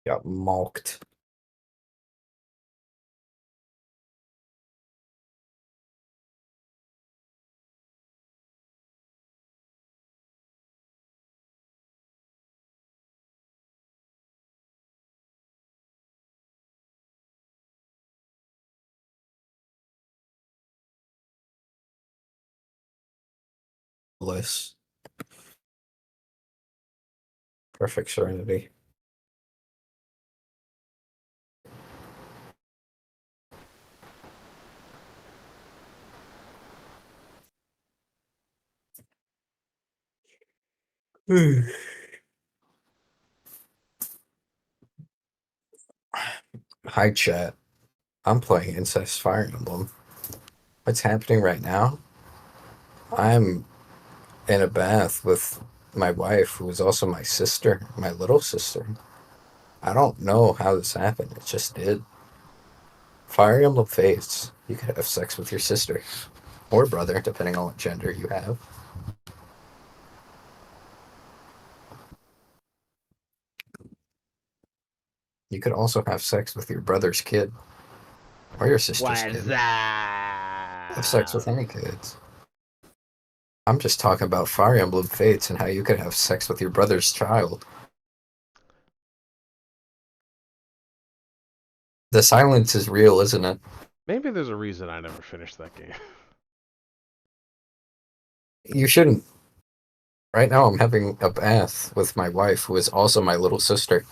Got mulked. Bliss. Perfect serenity. Hi, chat. I'm playing Incest Fire Emblem. What's happening right now? I'm in a bath with my wife, who is also my sister, my little sister. I don't know how this happened. It just did. Fire Emblem Fates. You could have sex with your sister or brother, depending on what gender you have. You could also have sex with your brother's kid or your sister's What's kid. Have sex that? with any kids. I'm just talking about Fire Emblem Fates and how you could have sex with your brother's child. The silence is real, isn't it? Maybe there's a reason I never finished that game. You shouldn't. Right now, I'm having a bath with my wife, who is also my little sister.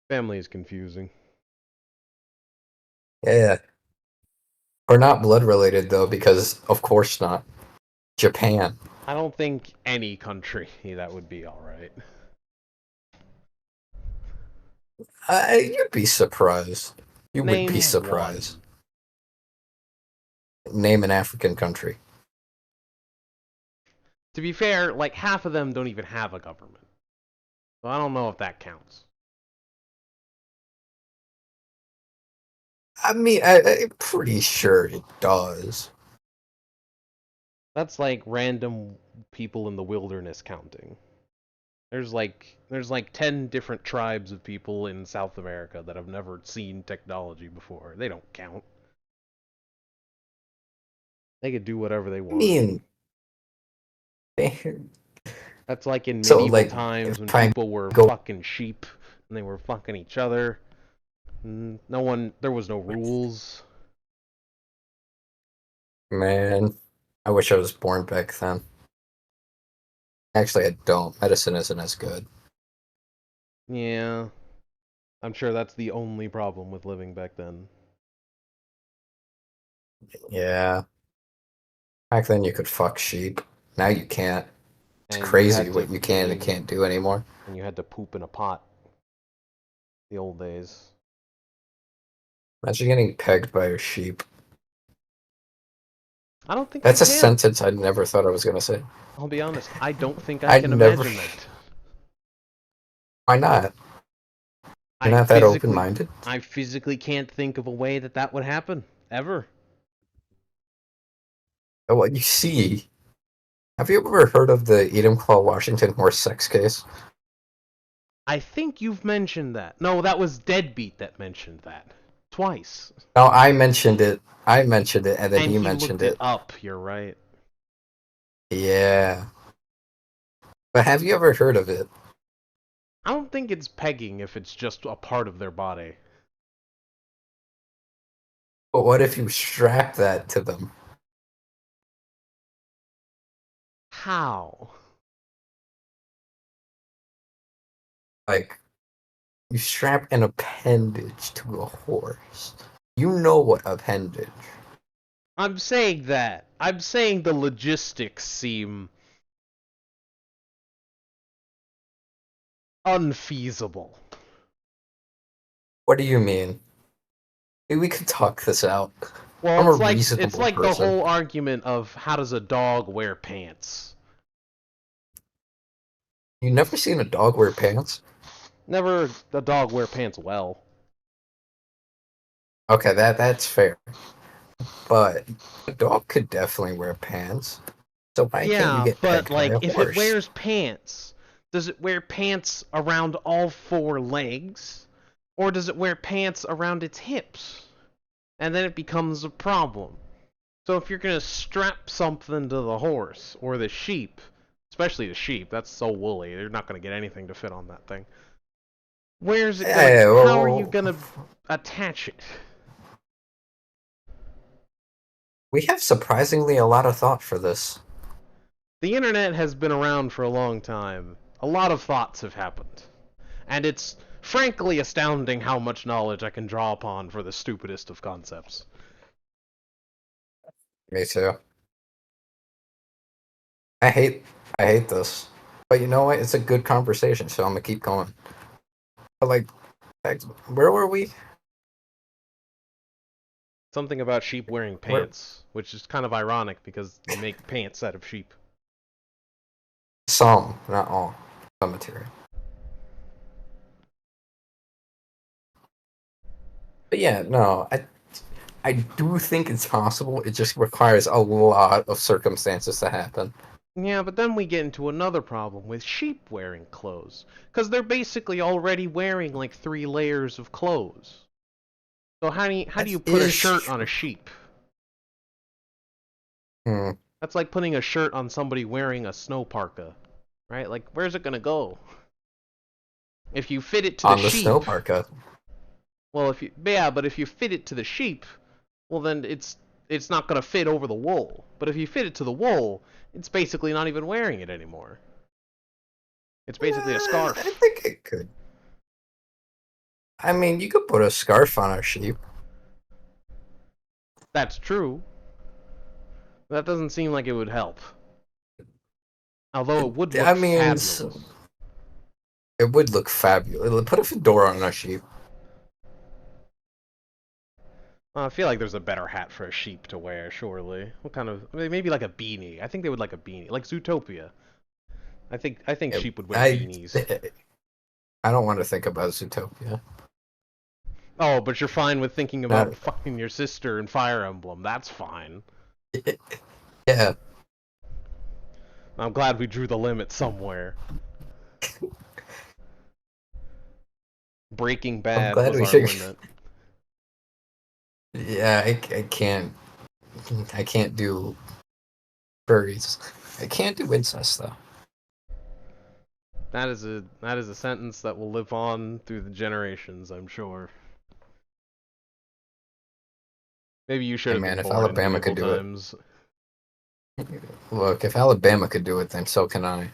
Family is confusing. Yeah. We're not blood related, though, because of course not. Japan. I don't think any country that would be alright. You'd be surprised. You would be Name surprised. one. Name an African country. To be fair, like half of them don't even have a government. So I don't know if that counts. I mean, I'm pretty sure it does. That's like random people in the wilderness counting. There's like 10 different tribes of people in South America that have never seen technology before. They don't count. They could do whatever they I want. mean, That's like in so medieval like, times if when I people were go, fucking sheep and they were fucking each other. No one, there was no rules. man, I wish I was born back then. Actually, I don't. Medicine isn't as good. Yeah, I'm sure that's the only problem with living back then. Yeah. Back then you could fuck sheep. Now you can't. It's And you crazy had to what you can and clean, can't do anymore. and you had to poop in a pot. The old days. Imagine getting pegged by a sheep. I don't think I That's a can. sentence I never thought I was gonna say. I'll be honest. I don't think I I can never. imagine that. Why not? You're I not that physically, open-minded. I physically can't think of a way that that would happen ever. Oh, what you see. Have you ever heard of the Enumclaw Washington horse sex case? I think you've mentioned that. No, that was Deadbeat that mentioned that. Twice. No, I mentioned it. I mentioned it, and then And he he mentioned looked it it. up, you're right. Yeah. But have you ever heard of it? I don't think it's pegging if it's just a part of their body. But what if you strap that to them? How? Like, you strap an appendage to a horse. You know what appendage. I'm saying that. I'm saying the logistics seem unfeasible. What do you mean? We could talk this out. Well, I'm a it's reasonable like the person. whole argument of how does a dog wear pants? You never seen a dog wear pants? Never a dog wear pants well. Okay, that's fair. But a dog could definitely wear pants. So why can't you Yeah, get but pegged by like a if it horse? wears pants, Does it wear pants around all four legs? Or does it wear pants around its hips? And then it becomes a problem. So if you're going to strap something to the horse or the sheep, especially the sheep, that's so woolly, they're not going to get anything to fit on that thing. Where's it going to, Yeah, how are you going to attach it? we have surprisingly a lot of thought for this. The internet has been around for a long time. A lot of thoughts have happened. And it's frankly astounding how much knowledge I can draw upon for the stupidest of concepts. Me too. I hate I hate this. But you know what? It's a good conversation, so I'm gonna keep going. But where were we? Something about sheep wearing Where pants, which is kind of ironic because you make pants out of sheep. some, not all, some material. But yeah, no, I do think it's possible. It just requires a lot of circumstances to happen. Yeah, but then we get into another problem with sheep wearing clothes. Because they're basically already wearing like 3 layers of clothes. So how do That you put a is shirt on a true. sheep? Hmm. That's like putting a shirt on somebody wearing a snow parka, right? Like, where's it gonna go? If you fit it to the On the snow sheep, parka. well, if you yeah, but if you fit it to the sheep, well then it's not gonna fit over the wool. But if you fit it to the wool, it's basically not even wearing it anymore. It's basically a I scarf. think it could. I mean, you could put a scarf on a sheep. That's true. That doesn't seem like it would help. Although it would I look mean, fabulous. it would look fabulous. Put a fedora on a sheep. I feel like there's a better hat for a sheep to wear, surely. What kind of maybe like a beanie. I think they would like a beanie, like Zootopia. I think It, sheep would wear I beanies. I don't want to think about Zootopia. Oh, but you're fine with thinking about Not fucking your sister in Fire Emblem. That's fine. yeah. I'm glad we drew the limit somewhere. Breaking I'm Bad glad was we our figured. limit. Yeah, I can't do furries. I can't do incest though. That is a sentence that will live on through the generations, I'm sure. Maybe you should Hey have man, been if born in Alabama medieval could do it, times. look, if Alabama could do it, then so can I.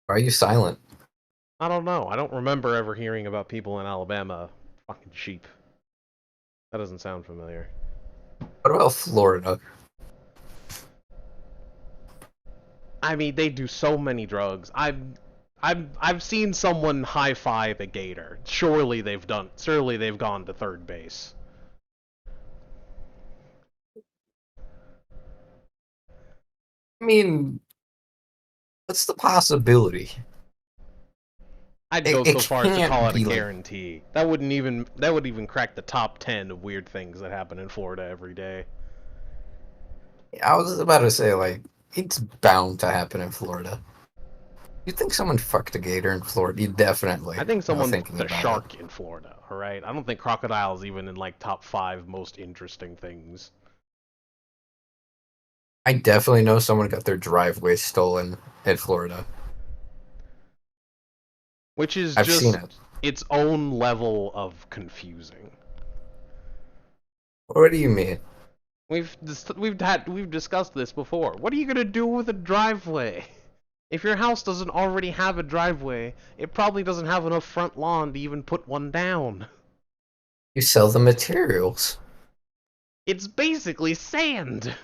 Why are you silent? I don't know. I don't remember ever hearing about people in Alabama fucking sheep. That doesn't sound familiar. What about Florida? I mean, they do so many drugs. I've seen someone high five a gator. Surely they've gone to third base. I mean, what's the possibility? I'd It, go it so far as to call can't it a be like guarantee. That would even crack the top 10 of weird things that happen in Florida every day. I was about to say like it's bound to happen in Florida. You think someone fucked a gator in Florida? You I definitely. think Now someone thinking fucked a about it, shark in Florida, alright? I don't think crocodiles even in like top 5 most interesting things. I definitely know someone got their driveway stolen in Florida. Which is I've seen just it. its own level of confusing. What do you mean? We've discussed this before. What are you gonna do with a driveway? If your house doesn't already have a driveway, it probably doesn't have enough front lawn to even put one down. You sell the materials, It's basically sand.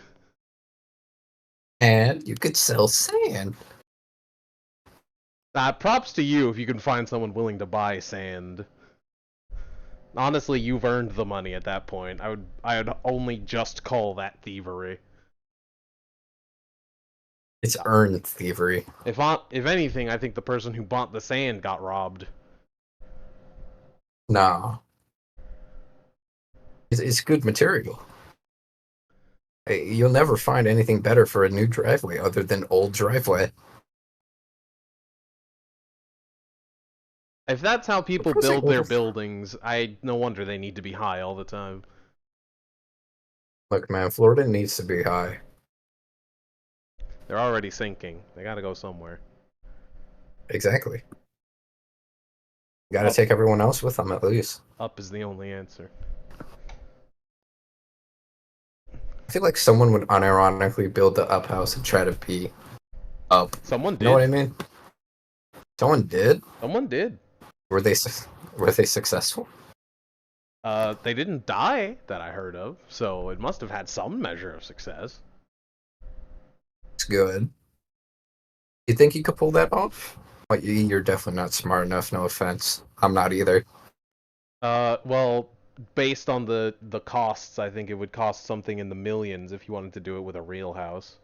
and you could sell sand. Props to you if you can find someone willing to buy sand. Honestly, you've earned the money at that point. I would only just call that thievery. It's earned thievery. If anything, I think the person who bought the sand got robbed. No, it's good material. You'll never find anything better for a new driveway other than old driveway. If that's how The people pros ain't build their never. buildings, no wonder they need to be high all the time. Look, man, Florida needs to be high. They're already sinking. They gotta go somewhere. Exactly. Got to Up, take everyone else with them at least. up is the only answer. I feel like someone would unironically build the up house and try to be up. Someone You know what did. I mean? Someone did. Someone did. Were they were they successful? They didn't die that I heard of, so it must have had some measure of success. It's good. You think you could pull that off? Well, you're definitely not smart enough. No offense. I'm not either. Well, based on the costs, I think it would cost something in the millions if you wanted to do it with a real house.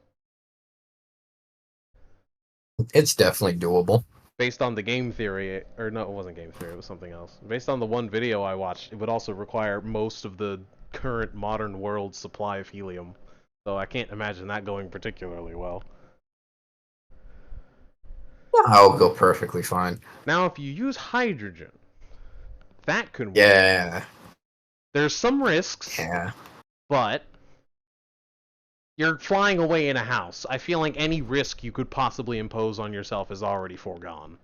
It's definitely doable. Based on the game theory, or no, it wasn't game theory, it was something else. Based on the one video I watched, it would also require most of the current modern world supply of helium. So I can't imagine that going particularly well. I'll go perfectly fine. Now, if you use hydrogen, that could work. Yeah, There's some risks, yeah. but you're flying away in a house. I feel like any risk you could possibly impose on yourself is already foregone.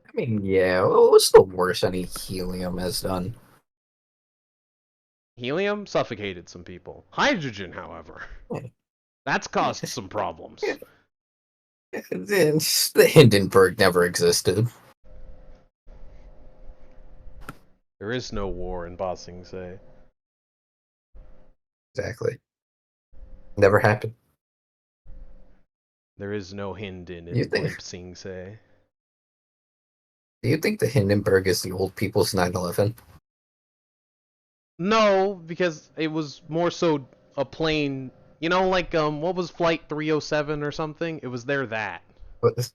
I mean, yeah. What's the worst any helium has done? Helium suffocated some people. Hydrogen, however, that's caused some problems. The Hindenburg never existed. There is no war in Ba Sing Se. Exactly. Never happened. There is no Hinden You in think? Blimp Sing Se. Do you think the Hindenburg is the old people's 9/11? No, because it was more so a plane. You know, like what was Flight 307 or something? It was that. Wasn't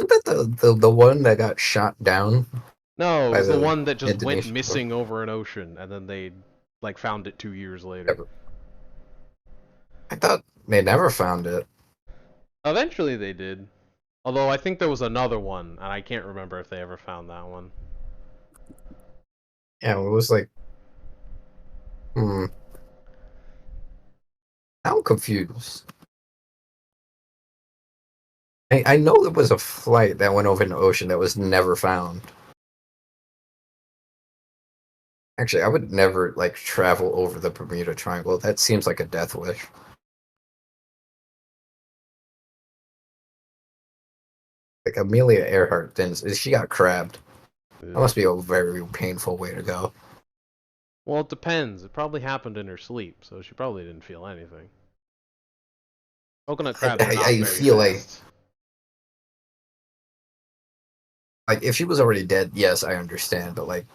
that the one that got shot down No, it by was the the one that just went Indonesian? missing over an ocean, and then they like found it 2 years later. I thought they never found it. Eventually, they did. Although I think there was another one, and I can't remember if they ever found that one. Yeah, it was like, hmm. I'm confused. I know there was a flight that went over the ocean that was never found. Actually, I would never like travel over the Bermuda Triangle. That seems like a death wish. Like Amelia Earhart, then she got crabbed. That Ugh. must be a very painful way to go. Well, it depends. It probably happened in her sleep, so she probably didn't feel anything. Coconut I, crabs are I, not I very feel fast. like if she was already dead, yes, I understand, but like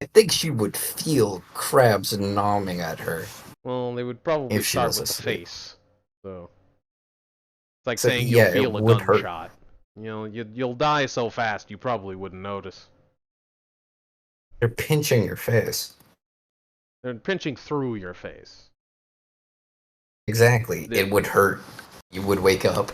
I think she would feel crabs gnawing at her Well, they would probably if she start was with the asleep. face. So it's like So saying you'll yeah, it feel a would hurt. gunshot. You know, you'll die so fast you probably wouldn't notice. They're pinching your face. They're pinching through your face. Exactly. It would hurt. You would wake up.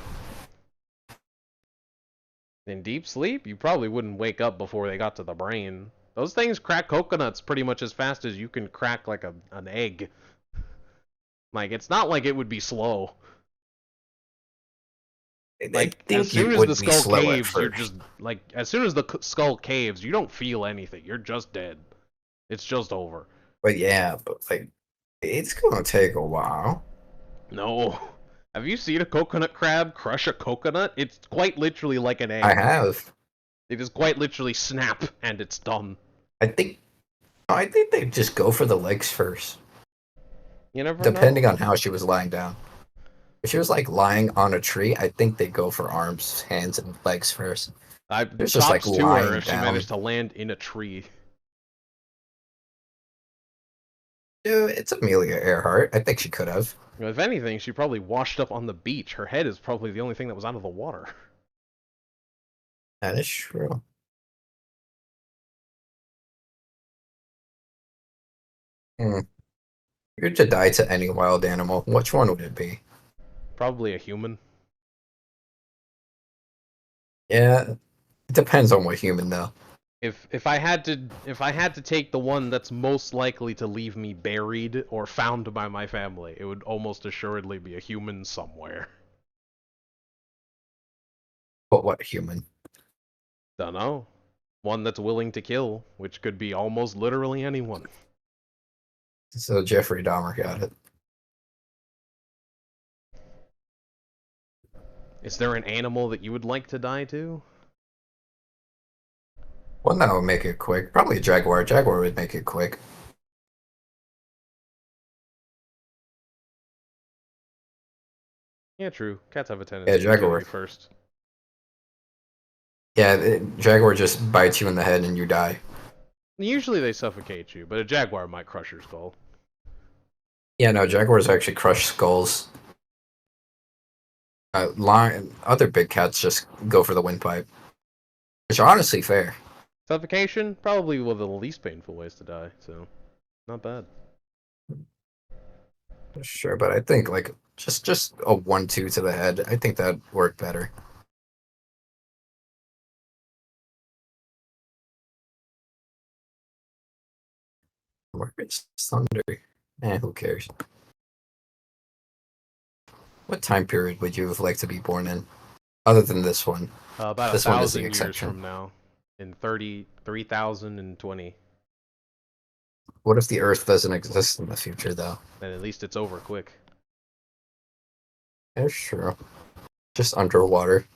In deep sleep, you probably wouldn't wake up before they got to the brain. Those things crack coconuts pretty much as fast as you can crack like an egg. Like it's not like it would be slow. I Like as think soon it as the would be skull slow at caves, you're just first. like as soon as the skull caves, you don't feel anything. You're just dead. It's just over. But yeah, but like it's gonna take a while. No. Have you seen a coconut crab crush a coconut? It's quite literally like an I egg. have. It is quite literally snap and it's done. I think I think they just go for the legs first, You never depending know. on how she was lying down. If she was like lying on a tree, I think they go for arms, hands, and legs first. I There's just like props to her lying if she down. managed to land in a tree. Dude, it's Amelia Earhart. I think she could have. If anything, she probably washed up on the beach. Her head is probably the only thing that was out of the water. That is true. Hmm. If you were to die to any wild animal, which one would it be? Probably a human. Yeah, it depends on what human though. If I had to take the one that's most likely to leave me buried or found by my family, it would almost assuredly be a human somewhere. But what human? Dunno. One that's willing to kill, which could be almost literally anyone. So Jeffrey Dahmer got it. Is there an animal that you would like to die to? Well, that would make it quick. Probably a jaguar. Jaguar would make it quick. Yeah, true. Cats have a Yeah, tendency to kill jaguar. you first. Yeah, jaguar just bites you in the head and you die. Usually they suffocate you, but a jaguar might crush your skull. Yeah, no, jaguars actually crush skulls. Other big cats just go for the windpipe, which are honestly fair. Suffocation? Probably one of the least painful ways to die, so not bad. Sure, but I think like just a 1-2 to the head. I think that'd work better. It's thunder. Who cares? What time period would you have liked to be born in? Other than this one. About a This one is the thousand years exception. from now, in 33,020, What if the Earth doesn't exist in the future, though? then at least it's over quick. Yeah, sure. Just underwater.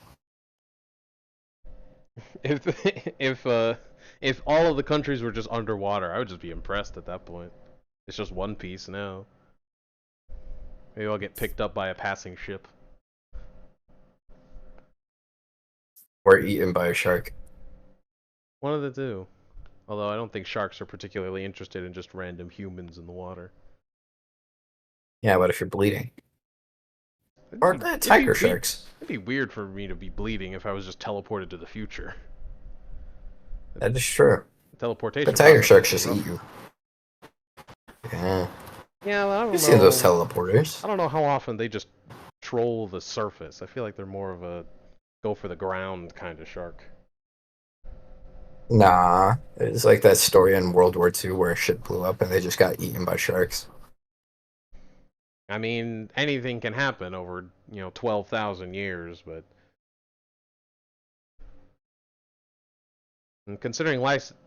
If if uh if all of the countries were just underwater, I would just be impressed at that point. It's just one piece now. Maybe I'll get picked up by a passing ship. Or eaten by a shark. One of the two. Although I don't think sharks are particularly interested in just random humans in the water. Yeah, but if you're bleeding. It'd Or be it'd be tiger weird. sharks. It'd be weird for me to be bleeding if I was just teleported to the future. That is true. The But teleportation tiger process would sharks be just eat rough. you. Yeah. Yeah, I don't You've seen those know. teleporters. I don't know how often they just troll the surface. I feel like they're more of a go for the ground kind of shark. Nah. It's like that story in World War II where shit blew up and they just got eaten by sharks. I mean, anything can happen over 12,000 years, but and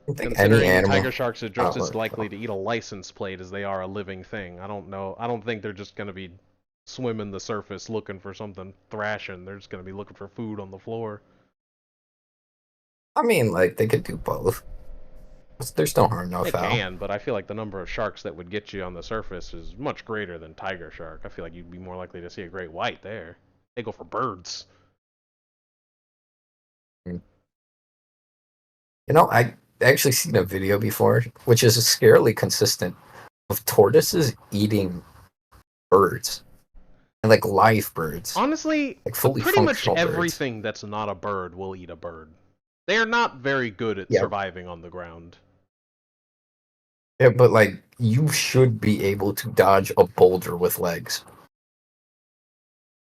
I think any considering animal. tiger sharks are I just don't as really likely know. to eat a license plate as they are a living thing. I don't know. I don't think they're just gonna be swimming the surface looking for something thrashing. They're just gonna be looking for food on the floor. I mean, like, they could do both. There's no harm, no It foul. can, but I feel like the number of sharks that would get you on the surface is much greater than tiger shark. I feel like you'd be more likely to see a great white there. They go for birds. I actually seen a video before, which is scarily consistent, of tortoises eating birds and like live birds, Honestly, like fully pretty much functional birds. everything that's not a bird will eat a bird. They are not very good at Yeah, surviving on the ground. yeah, but like you should be able to dodge a boulder with legs.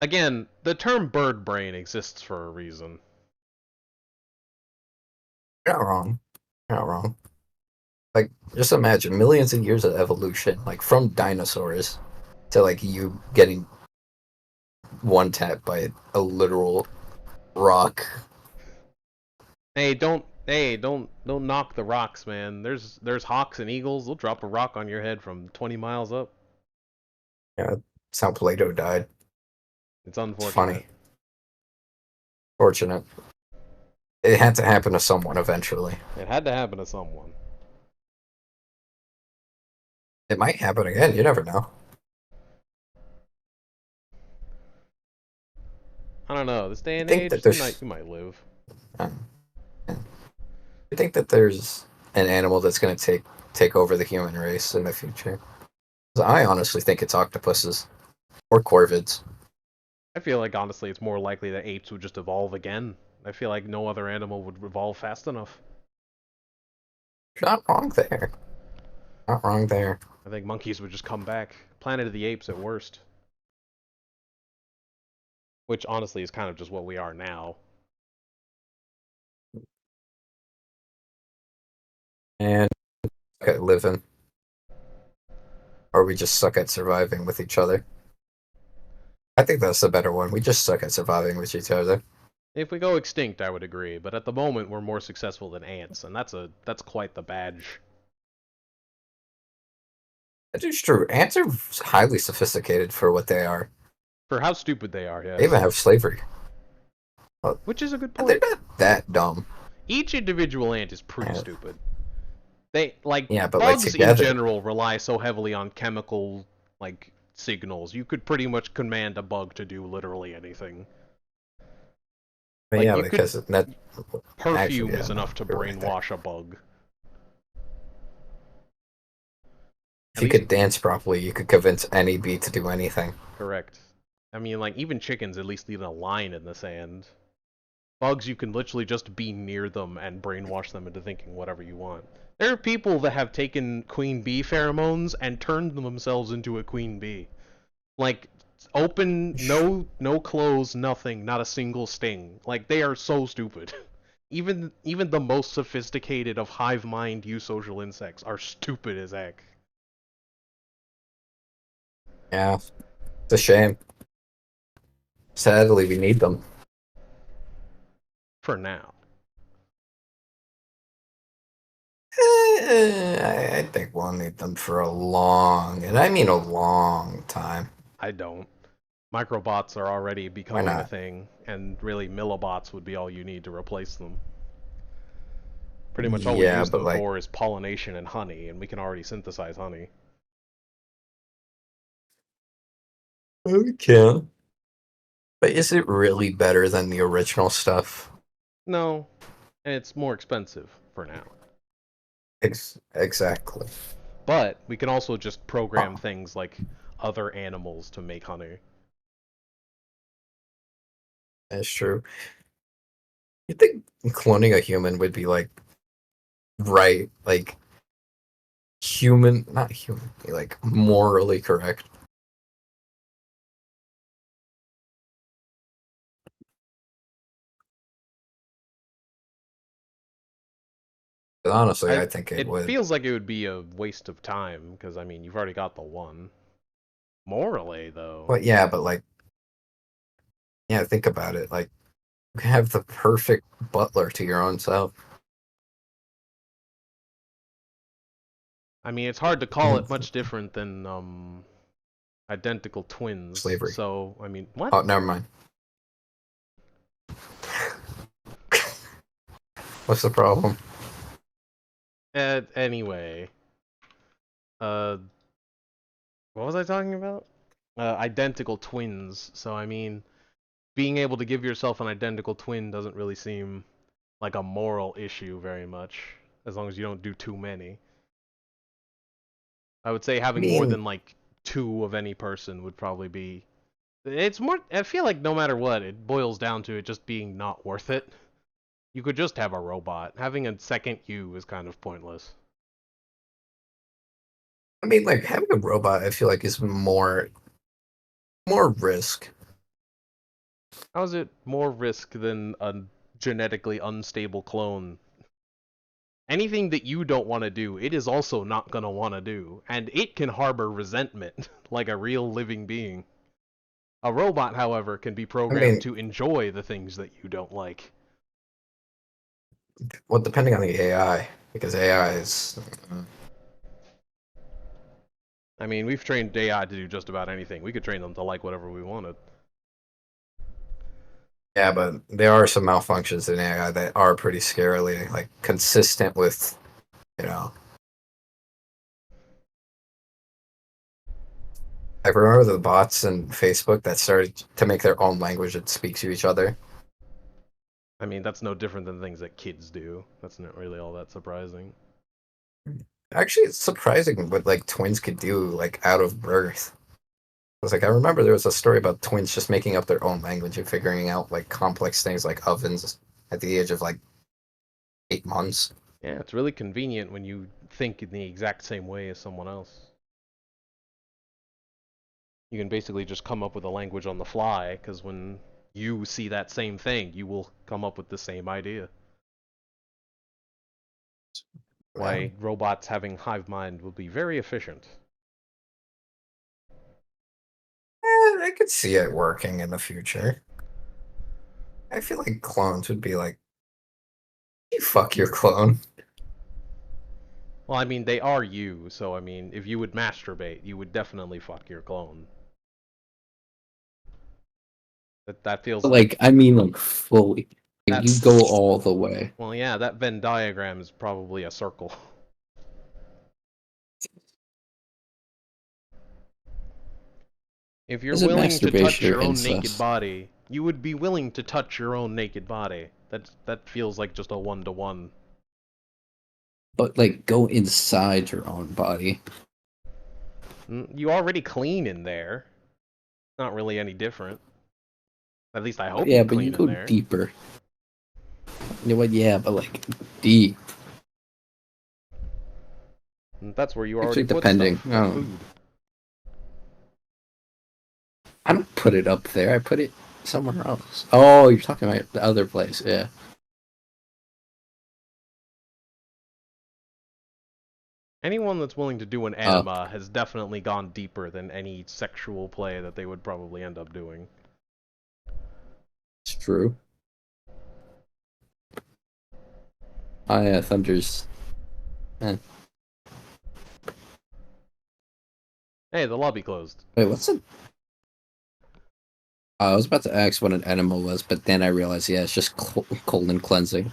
Again, the term bird brain exists for a reason. You're not wrong. You're not wrong. Like, just imagine millions of years of evolution, like from dinosaurs to like you getting one tap by a literal rock. Hey, don't knock the rocks, man. There's hawks and eagles. They'll drop a rock on your head from 20 miles up. Yeah, that's how Plato died. It's It's unfortunate. funny, fortunate. It had to happen to someone eventually. It had to happen to someone. It might happen again. You never know. I don't know. This day I and think that age, you might there's. you might live. Uh, I think that there's an animal that's going to take over the human race in the future. I honestly think it's octopuses or corvids. I feel like honestly, it's more likely that apes would just evolve again. I feel like no other animal would evolve fast enough. You're not wrong there. Not wrong there. I think monkeys would just come back. Planet of the Apes at worst. Which honestly is kind of just what we are now. And suck at living, or we just suck at surviving with each other. I think that's the better one. We just suck at surviving with each other. If we go extinct, I would agree, but at the moment we're more successful than ants, and that's quite the badge. That is true. Ants are highly sophisticated for what they are. For how stupid they are, They even yes. have slavery. Well, Which is a good and they're point. not that dumb. Each individual ant is pretty Yeah, stupid. They like yeah, but like bugs in together. general rely so heavily on chemical like signals. You could pretty much command a bug to do literally anything. But Like yeah, you could because that actually, perfume yeah, is no, enough to you're right there. brainwash a bug. If At you least could dance properly, you could convince any bee to do anything. correct. I mean, like even chickens at least leave a line in the sand. Bugs, you can literally just be near them and brainwash them into thinking whatever you want. There are people that have taken queen bee pheromones and turned themselves into a queen bee. Like open, no clothes, nothing, not a single sting. Like they are so stupid. Even the most sophisticated of hive mind eusocial insects are stupid as heck. Yeah, it's a shame. Sadly, we need them. For now. I think we'll need them for a long, and I mean a long time. I don't. Microbots are already Why becoming a not? thing, and really millibots would be all you need to replace them. Pretty much all we Yeah, use but them like, for is pollination and honey, and we can already synthesize honey. we can. But is it really better than the original stuff? No, and it's more expensive for now. Exactly. But we can also just Huh, program things like other animals to make honey. that's true. You think cloning a human would be like right, like human, not human, like morally correct? But honestly, I I think it it would. feels like it would be a waste of time because I mean you've already got the one. Morally though, But yeah, but like, yeah, think about it. Like, you can have the perfect butler to your own self. I mean it's hard to call Mm, it much different than identical twins. slavery. So I mean what? Oh, never mind. What's the problem? Anyway, uh, what was I talking about? Identical twins. So I mean, being able to give yourself an identical twin doesn't really seem like a moral issue very much, as long as you don't do too many. I would say I having more mean, than like two of any person would probably be. It's more. I feel like no matter what, it boils down to it just being not worth it. You could just have a robot. Having a second you is kind of pointless. like having a robot, I feel like is more risk. How is it more risk than a genetically unstable clone? Anything that you don't want to do, it is also not going to want to do. And it can harbor resentment like a real living being. A robot, however, can be I programmed mean, to enjoy the things that you don't like. well, depending on the AI, because AI is. I mean, we've trained AI to do just about anything. We could train them to like whatever we wanted. Yeah, but there are some malfunctions in AI that are pretty scarily like consistent with, you know. I remember the bots in Facebook that started to make their own language that speaks to each other. I mean, that's no different than things that kids do. That's not really all that surprising. Actually, it's surprising what like twins could do like out of birth. I was like, I remember there was a story about twins just making up their own language and figuring out like complex things like ovens at the age of like 8 months. Yeah, it's really convenient when you think in the exact same way as someone else. You can basically just come up with a language on the fly, because when you see that same thing, you will come up with the same idea. Well, Why robots having hive mind will be very efficient. I could see it working in the future. I feel like clones would be like, you fuck your clone. Well, I mean, they are you, so I mean, if you would masturbate, you would definitely fuck your clone. That feels like Like, I mean, like, fully. Like, you go that's all the way. well, yeah, that Venn diagram is probably a circle. If you're Is it willing to touch masturbation or your own naked incest? body, you would be willing to touch your own naked body. That feels like just a one-to-one. But, like, go inside your own body. You already clean in there. Not really any different. At least I hope Yeah, you but you clean in go there. deeper. You know what? Yeah, but, like, deep. That's where you already Actually, put depending. stuff, like food. I don't put it up there. I put it somewhere else. Oh, you're talking about the other place. Yeah. Anyone that's willing to do an Oh, enema has definitely gone deeper than any sexual play that they would probably end up doing. it's true. Oh, yeah, Thunder's. Eh. Hey, the lobby closed. Wait, what's it? I was about to ask what an enema was, but then I realized, yeah, it's just colon cleansing.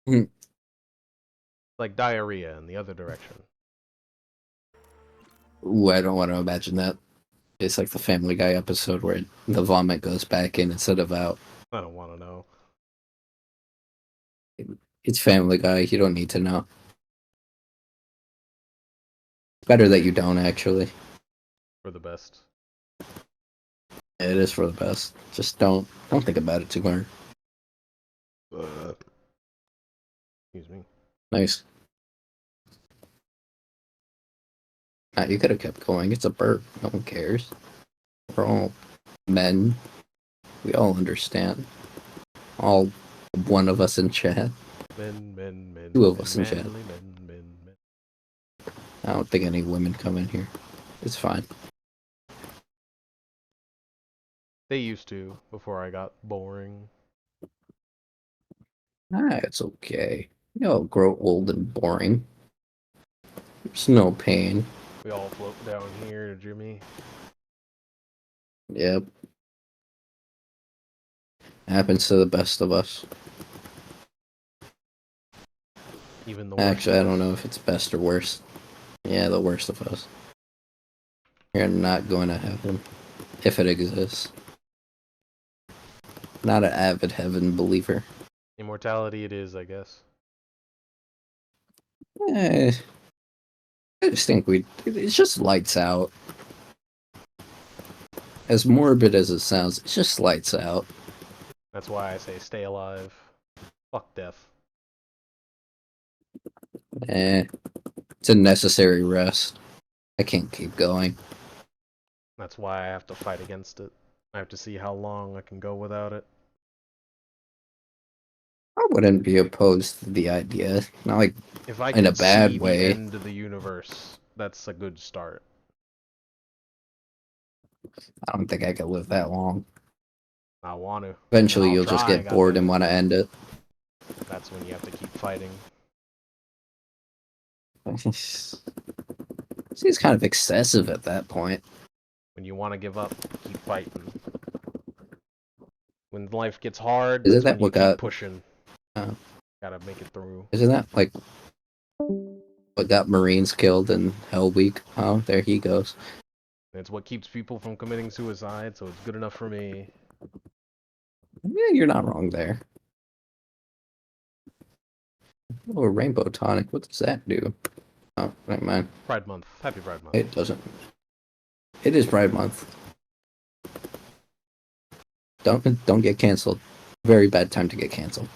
Hmm. Like diarrhea in the other direction. Ooh, I don't want to imagine that. It's like the Family Guy episode where the vomit goes back in instead of out. I don't want to know. It's Family Guy. You don't need to know. Better that you don't, actually. For the best. It is for the best. Just don't think about it too hard. Excuse me. Nice. You could have kept going. It's a bird. No one cares. We're all men. We all understand. All one of us in chat. Men, Two of men, us in chat. manly men. I don't think any women come in here. It's fine. They used to, before I got boring. It's okay. You'll grow old and boring. There's no pain. We all float down here to Jimmy. Yep. Happens to the best of us. Even the worst. Actually, I don't know if it's best or worst. Yeah, the worst of us. You're not going to heaven. If it exists. Not an avid heaven believer. Immortality it is, I guess. Eh, I just think it's just lights out. As morbid as it sounds, it's just lights out. That's why I say stay alive. Fuck death. It's a necessary rest. I can't keep going. That's why I have to fight against it. I have to see how long I can go without it. I wouldn't be opposed to the idea. Not like If I in a could see bad the way. end of the universe, that's a good start. I don't think I could live that long. I want to. And Eventually, I'll you'll just try, get bored and goddammit. want to end it. That's when you have to keep fighting. Seems kind of excessive at that point. When you want to give up, keep fighting. When life gets hard, Isn't that's that when you what keep got? pushing. Uh, Gotta make it through. isn't that like what got Marines killed in Hell Week? Oh, there he goes. It's what keeps people from committing suicide, so it's good enough for me. Yeah, you're not wrong there. Oh, a rainbow tonic. What does that do? Oh, never mind. Pride Month. Happy Pride Month. It doesn't. It is Pride Month. Don't get canceled. Very bad time to get canceled.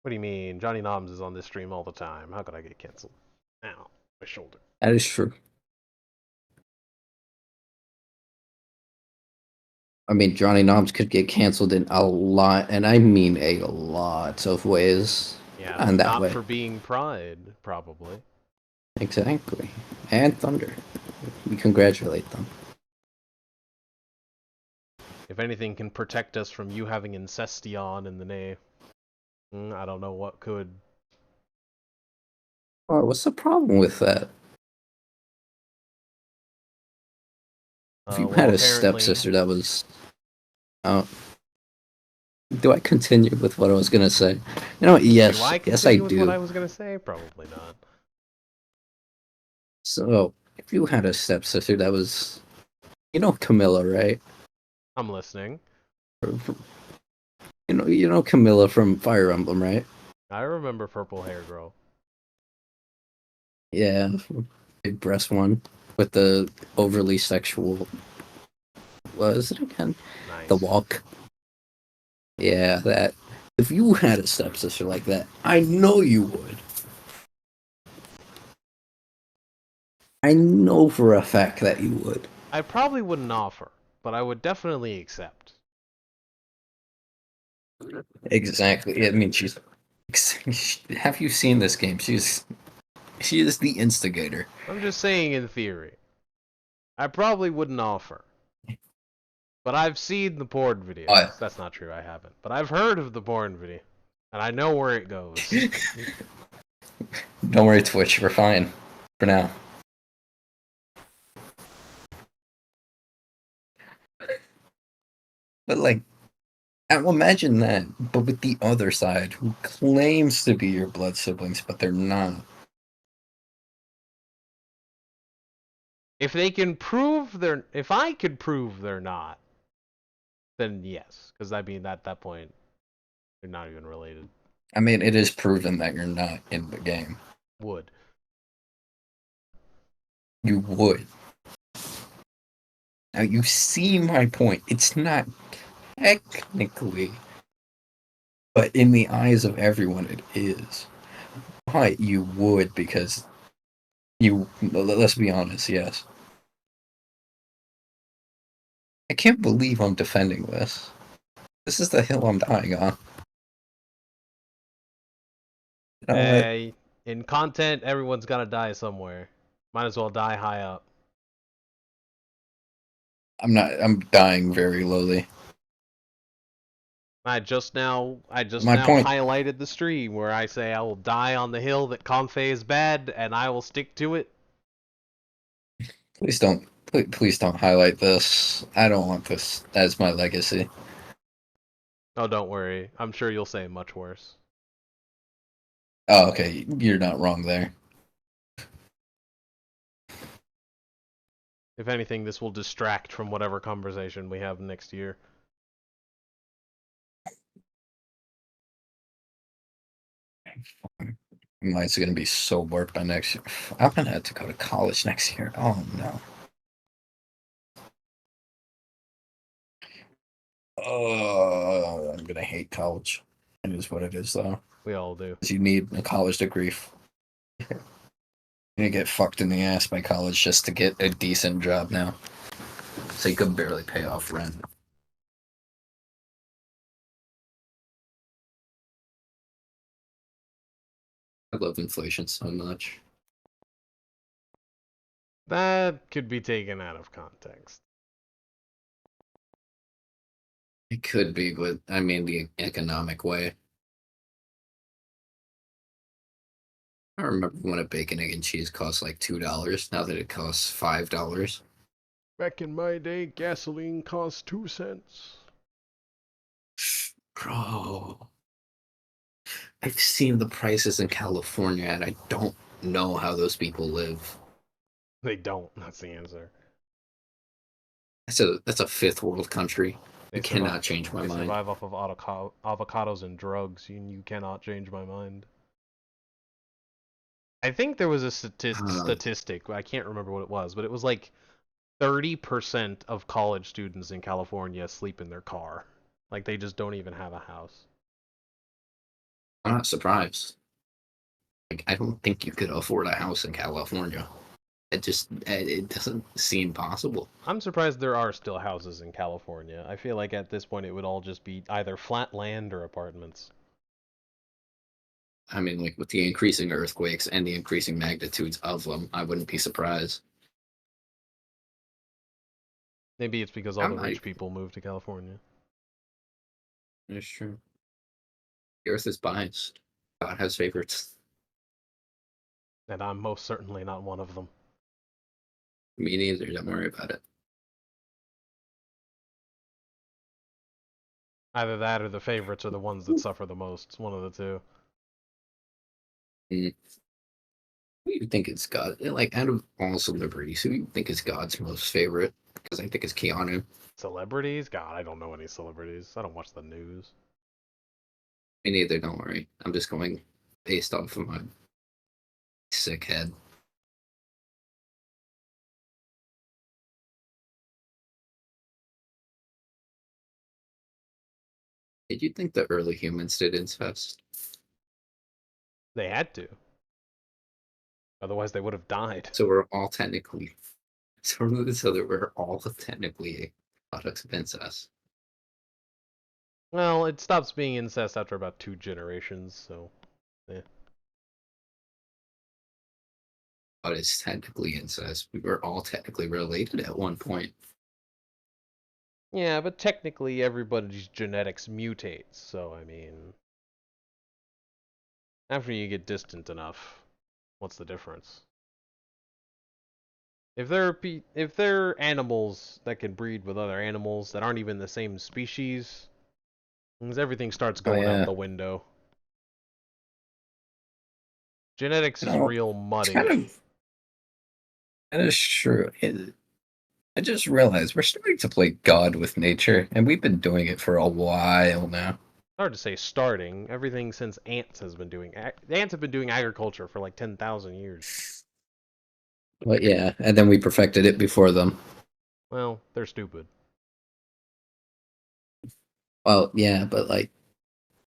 What do you mean? Johnny Noms is on this stream all the time. How could I get canceled? Ow, my shoulder. That is true. I mean, Johnny Noms could get canceled in a lot, and I mean a lot of ways. Yeah, And but that not way. for being Pride, probably. Exactly. And Thunder. We congratulate them. If anything can protect us from you having Incestion in the name, I don't know what could. Oh, what's the problem with that? If you Well, had a apparently. stepsister that was. Do I continue with what I was gonna say? You know, Do yes, I yes, I continue with what do. I was gonna say? Probably not. So, if you had a stepsister that was, Camilla, right? I'm listening. You know Camilla from Fire Emblem, right? I remember Purple Hair Girl. Yeah, big breast one with the overly sexual. What is it again? The Nice. walk. Yeah, that. If you had a stepsister like that, I know you would. I know for a fact that you would. I probably wouldn't offer, but I would definitely accept. Exactly. I mean, she's. Have you seen this game? She is the instigator. I'm just saying in theory. I probably wouldn't offer. But I've seen the porn videos. That's not true, I haven't. But I've heard of the porn video. And I know where it goes. Don't worry, Twitch. We're fine for now. But like, imagine that, but with the other side, who claims to be your blood siblings, but they're not. If they can prove they're... If I could prove they're not, then yes. Because I mean, at that point, they're not even related. I mean, it is proven that you're not in the game. Would. You would. Now, you see my point. It's not technically, but in the eyes of everyone, it is. But you would because let's be honest, yes. I can't believe I'm defending this. This is the hill I'm dying on. You know what? Hey, in content, everyone's gotta die somewhere. Might as well die high up. I'm dying very lowly. I just now My point. highlighted the stream where I say I will die on the hill that Confe is bad, and I will stick to it. Please don't highlight this. I don't want this as my legacy. Oh, don't worry. I'm sure you'll say much worse. Oh, okay. You're not wrong there. If anything, this will distract from whatever conversation we have next year. Mine's gonna be so bored by next year. I'm gonna have to go to college next year. Oh no. Oh, I'm gonna hate college. It is what it is, though. We all do. 'Cause you need a college degree. You're gonna get fucked in the ass by college just to get a decent job now. So you could barely pay off rent. I love inflation so much. That could be taken out of context. It could be, but I mean the economic way. I remember when a bacon, egg, and cheese cost like $2. Now that it costs $5. Back in my day, gasoline cost 2 cents. Bro, I've seen the prices in California, and I don't know how those people live. They don't. That's the answer. That's a fifth world country. They You survive. cannot change my They mind. survive off of avocados and drugs. You cannot change my mind. I think there was a statistic. I can't remember what it was, but it was like 30% of college students in California sleep in their car. Like they just don't even have a house. I'm not surprised. Like, I don't think you could afford a house in California. It doesn't seem possible. I'm surprised there are still houses in California. I feel like at this point it would all just be either flat land or apartments. I mean, like with the increasing earthquakes and the increasing magnitudes of them, I wouldn't be surprised. Maybe it's because all I the rich might. people moved to California. That's true. The earth is biased. God has favorites. And I'm most certainly not one of them. Me neither. Don't worry about it. Either that or the favorites are the ones that suffer the most. It's one of the two. Mm. Who do you think is God? Like, out of all celebrities, who do you think is God's most favorite? Because I think it's Keanu. Celebrities? God, I don't know any celebrities. I don't watch the news. Me neither. Don't worry. I'm just going based off of my sick head. Did you think the early humans did incest? They had to. Otherwise, they would have died. So we're all technically, so that we're all technically products of incest. Well, it stops being incest after about 2 generations, so. Eh. But it's technically incest. We were all technically related at one point. Yeah, but technically everybody's genetics mutates, so I mean. After you get distant enough, what's the difference? If there are animals that can breed with other animals that aren't even the same species, everything starts Oh going out yeah, the window. Genetics you is know, real it's muddy. kind of that is true. I just realized we're starting to play God with nature, and we've been doing it for a while now. Hard to say starting. Everything since ants has been doing. Ants have been doing agriculture for like 10,000 years. But yeah, and then we perfected it before them. Well, they're stupid. Well, yeah, but like,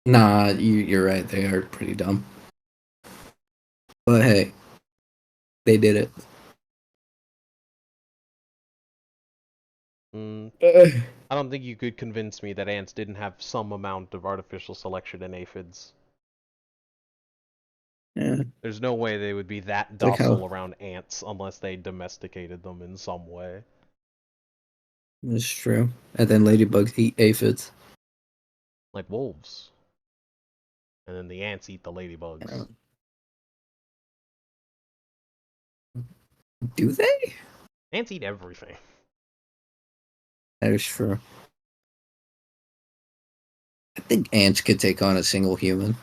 nah, you're right. They are pretty dumb. But hey, they did it. Mm, Uh, I don't think you could convince me that ants didn't have some amount of artificial selection in aphids. yeah, There's no way they would be that it's like how docile around ants unless they domesticated them in some way. it's true. And then ladybugs eat aphids. Like wolves. And then the ants eat the ladybugs. Do they? Ants eat everything. That is true. I think ants could take on a single human,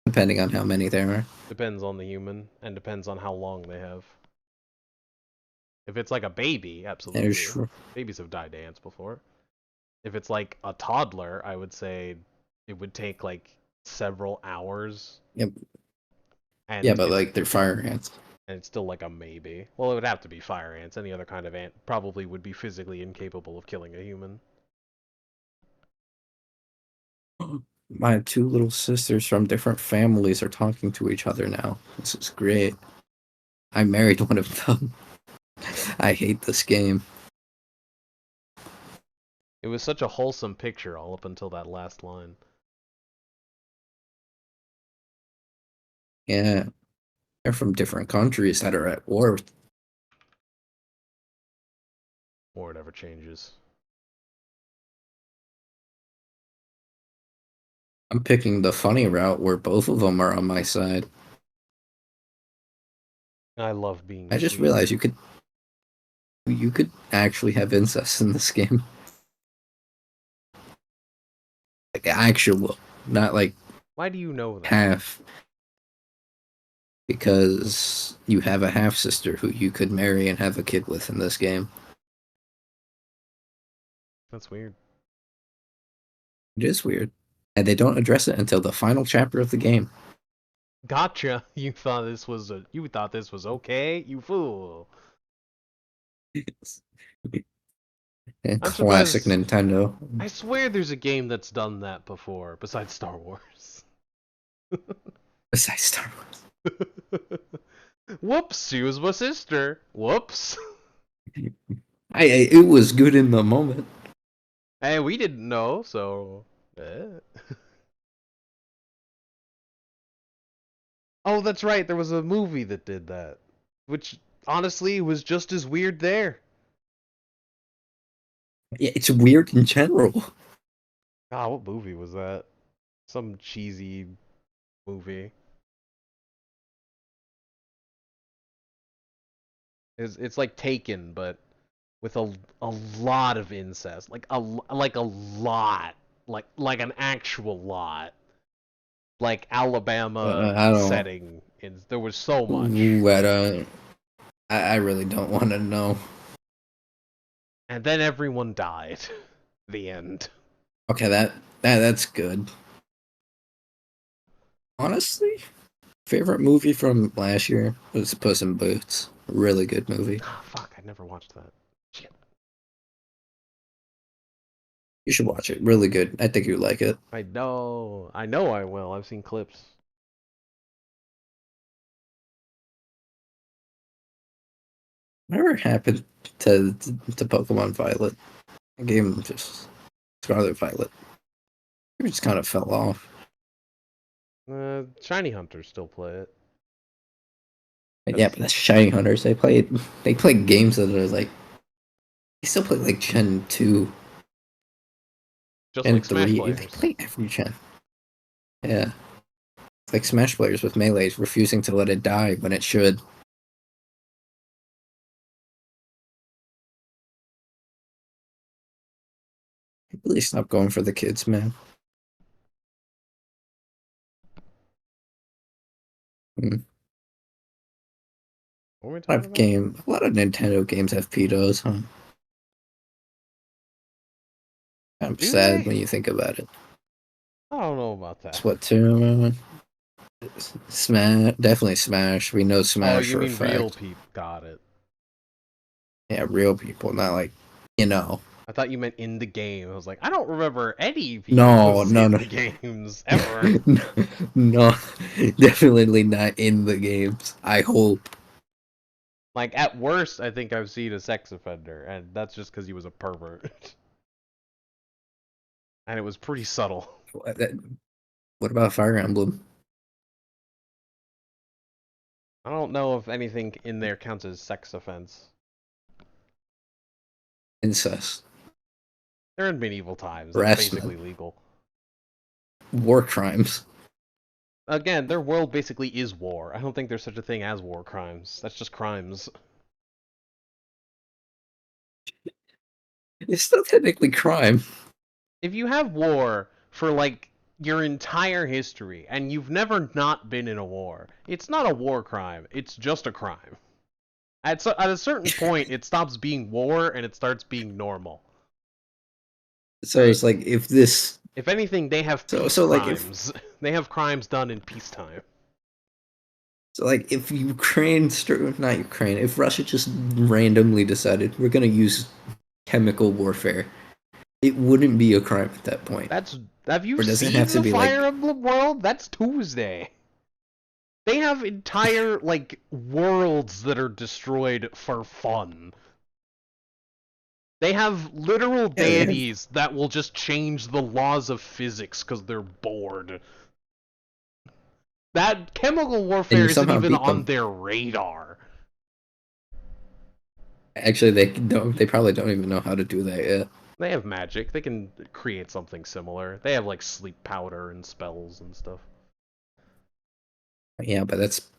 depending on how many there are. Depends on the human, and depends on how long they have. If it's like a baby, That is absolutely. true. Babies have died to ants before. If it's like a toddler, I would say it would take like several hours, Yep. Yeah, and but it's like they're fire ants. still like a maybe. Well, it would have to be fire ants. Any other kind of ant probably would be physically incapable of killing a human. My two little sisters from different families are talking to each other now. This is great. I married one of them. I hate this game. It was such a wholesome picture all up until that last line. Yeah, they're from different countries that are at war. Or it ever changes. I'm picking the funny route where both of them are on my side. I love being I just sweet. realized you could actually have incest in this game. Like actual, not like Why do you know that? half. Because you have a half sister who you could marry and have a kid with in this game. That's weird. It is weird. And they don't address it until the final chapter of the game. Gotcha. You thought this was okay, you fool. And I'm classic surprised. Nintendo. I swear there's a game that's done that before, besides Star Wars. Besides Star Whoops, she was my sister. Whoops. Wars. It was good in the moment. Hey, we didn't know, so. Eh. Oh, that's right. There was a movie that did that, which honestly was just as weird there. Yeah, it's weird in general. Ah, what movie was that? Some cheesy movie. It's like Taken, but with a lot of incest, like a lot, like an actual lot, like Alabama I don't. setting. There was so much, Ooh, I don't. I really don't want to know. and then everyone died. The end. Okay, that's good. Honestly, favorite movie from last year was Puss in Boots. Really good movie. Ah, fuck! I never watched that. Shit. You should watch it. Really good. I think you'd like it. I know I will. I've seen clips. Whatever happened to Pokemon Violet? The game just Scarlet Violet. It just kind of fell off. Shiny Hunters still play it. Yeah, but that's Shiny Hunters. They play games that are like they still play like Gen 2, Just Gen like Smash 3. They players. play every gen. Yeah. It's like Smash players with melees refusing to let it die when it should. Really stop going for the kids, man. Mm. What were we A lot talking of about? a lot of Nintendo games have pedos, huh? I'm Do sad they? when you think about it. I don't know about that. It's what too? Smash, definitely Smash. We know Oh, Smash you for a mean real fact. peep? Got it. Yeah, real people, not like you know. I thought you meant in the game. I was like, I don't remember any No, peepos no, in no, the games ever. no, definitely not in the games. I hope. Like at worst, I think I've seen a sex offender, and that's just because he was a pervert, and it was pretty subtle. What about Fire Emblem? I don't know if anything in there counts as sex offense. Incest, They're in medieval times. That's harassment, basically legal. war crimes. Again, their world basically is war. I don't think there's such a thing as war crimes. That's just crimes. It's still technically crime. If you have war for like your entire history and you've never not been in a war, it's not a war crime. It's just a crime. At a certain point, it stops being war and it starts being normal. So Right? it's like if this. If anything, they have peace So like if crimes. They have crimes done in peacetime. if Ukraine, not Ukraine, if Russia just randomly decided we're gonna use chemical warfare, it wouldn't be a crime at that point. That's Have you Or does it have seen to the be Fire like Emblem world? That's Tuesday. They have entire like worlds that are destroyed for fun. They have literal yeah, they have, deities that will just change the laws of physics because they're bored. That chemical and warfare you isn't somehow even beat on them. their radar. Actually, they don't. They probably don't even know how to do that yet. They have magic. They can create something similar. They have like sleep powder and spells and stuff. Yeah, but that's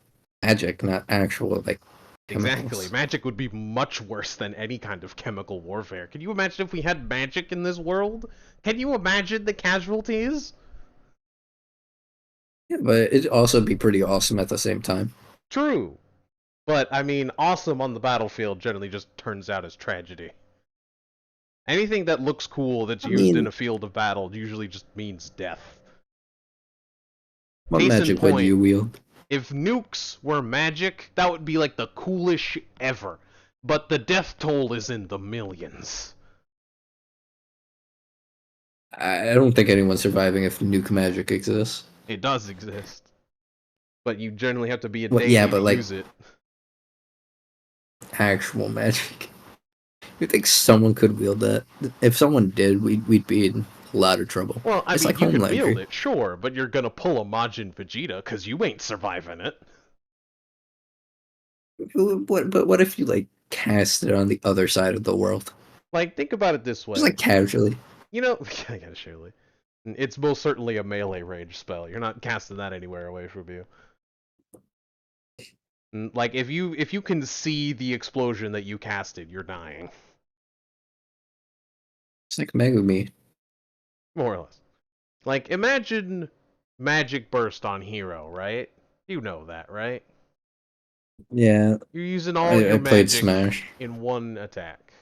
magic, not actual like Exactly. chemicals. Magic would be much worse than any kind of chemical warfare. Can you imagine if we had magic in this world? Can you imagine the casualties? Yeah, but it'd also be pretty awesome at the same time. True. But, I mean, awesome on the battlefield generally just turns out as tragedy. Anything that looks cool that's I used in mean, a field of battle usually just means death. what Case in magic would point, you wield? if nukes were magic, that would be like the coolest shit ever. but the death toll is in the millions. I don't think anyone's surviving if nuke magic exists. It does exist, but you generally have to be a Well, yeah, deity to but like use it. actual magic. You think someone could wield that? If someone did, we'd be in a lot of trouble. Well, I It's mean, like you can wield Homelander. it, sure, but you're gonna pull a Majin Vegeta, because you ain't surviving it. But what if you like cast it on the other side of the world, Like, think about it this just way. like casually? You know, I gotta surely. It's most certainly a melee range spell. You're not casting that anywhere away from you. Like, if you can see the explosion that you casted, you're dying. It's like Megumi. More or less. Like, imagine Magic Burst on Hero, right? You know that, right? Yeah, You're using all your I played magic Smash. in one attack.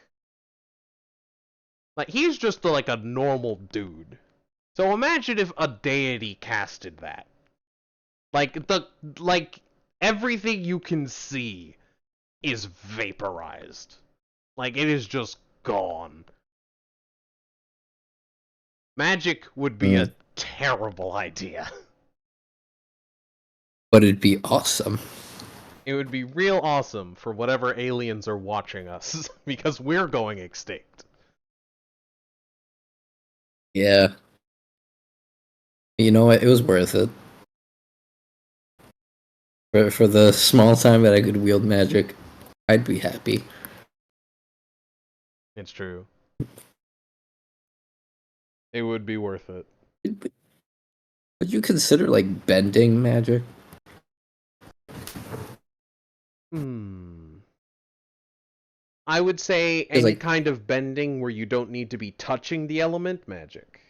Like, he's just like a normal dude. So imagine if a deity casted that. Like everything you can see is vaporized. Like it is just gone. Magic would be a Mm. terrible idea. But it'd be awesome. It would be real awesome for whatever aliens are watching us because we're going extinct. Yeah, you know what? It was worth it for the small time that I could wield magic. I'd be happy. It's true. It would be worth it. Would you consider like bending magic? Hmm. I would say Because any like kind of bending where you don't need to be touching the element, magic.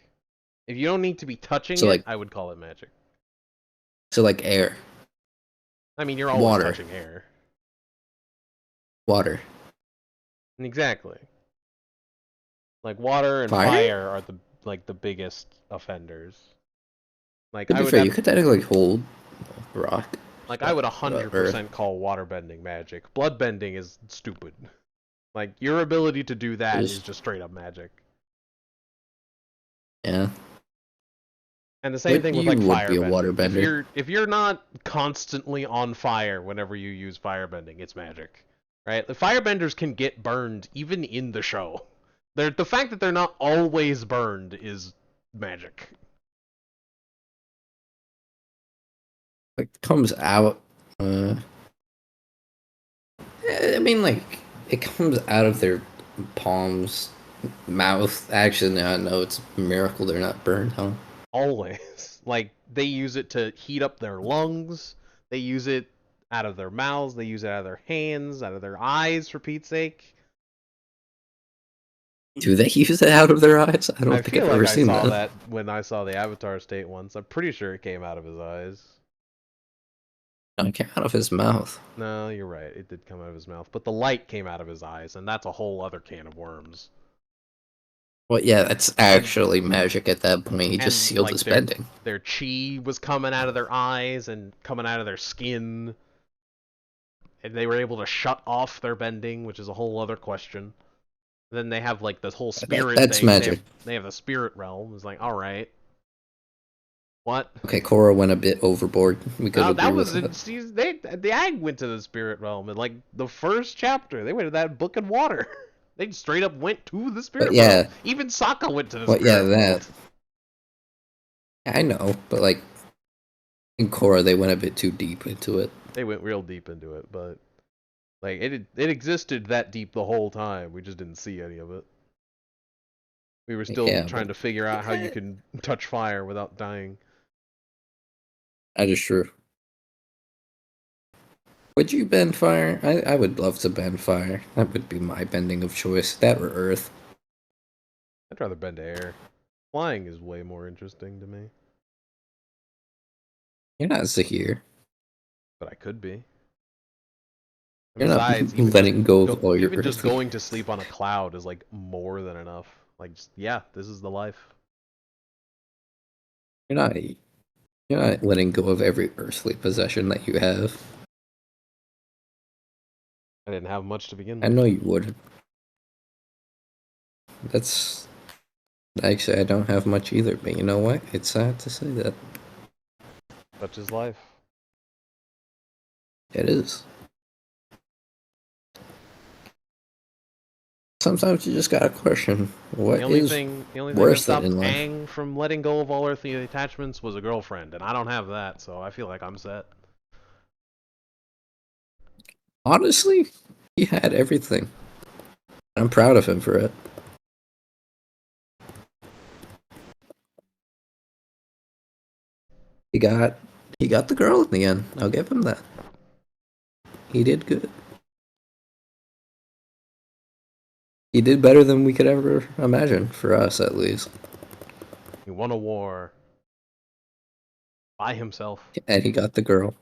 If you don't need to be touching so it, like I would call it magic. so like air, I mean, you're always water, touching air. water, Exactly. Like water and fire. fire are the biggest offenders. Like To I be would fair, have you could technically hold rock, like I would earth. 100% call water bending magic. Blood bending is stupid. Like your ability to do that is Just just straight up magic. yeah. And the same But thing with you like would be a firebending. If waterbender. you're not constantly on fire whenever you use firebending, it's magic. Right? The firebenders can get burned even in the show. The fact that they're not always burned is magic. Like comes out. Uh, I mean, like it comes out of their palms, mouth. Actually, no, it's a miracle they're not burned, huh? Always. Like they use it to heat up their lungs. They use it out of their mouths. They use it out of their hands, out of their eyes. For Pete's sake. Do they use it out of their eyes? I I don't think feel I've like ever I seen saw that. that when I saw the Avatar state once. I'm pretty sure it came out of his eyes. No, it came out of his mouth. No, you're right. It did come out of his mouth, but the light came out of his eyes, and that's a whole other can of worms. Well, yeah, that's And actually magic at that point. He just and sealed like his bending. their chi was coming out of their eyes and coming out of their skin, and they were able to shut off their bending, which is a whole other question. Then they have like this whole spirit That's thing. magic. They have the spirit realm. It's like, all right, what? Okay, Korra went a bit overboard. We could No, agree that with was that. in season. The ag went to the spirit realm in like the first chapter. They went to that book in water. They straight up went to the But spirit realm. yeah, Even Sokka went to the well, yeah, spirit that world. I know, but like in Korra, they went a bit too deep into it. They went real deep into it, but like it existed that deep the whole time. We just didn't see any of it. We were still Yeah, trying but to figure out how you can touch fire without dying. that is true. Would you bend fire? I would love to bend fire. That would be my bending of choice. That or earth. I'd rather bend to air. Flying is way more interesting to me, You're not Zahir. but I could be. And You're not besides, letting go of all your even just earthly. going to sleep on a cloud is like more than enough. Like, just, yeah, this is the life. You're not. You're not letting go of every earthly possession that you have. I didn't have much to begin I with. know you would. That's actually I don't have much either, but you know what? It's sad to say that. Such is life. It is. Sometimes you just gotta question The what only is thing, the only thing that worse than stopped in life. Aang from letting go of all earthly attachments was a girlfriend, and I don't have that, so I feel like I'm set. Honestly, he had everything. I'm proud of him for it. He got he got the girl in the end. I'll give him that. He did good. He did better than we could ever imagine, for us at least. He won a war by himself. And he got the girl.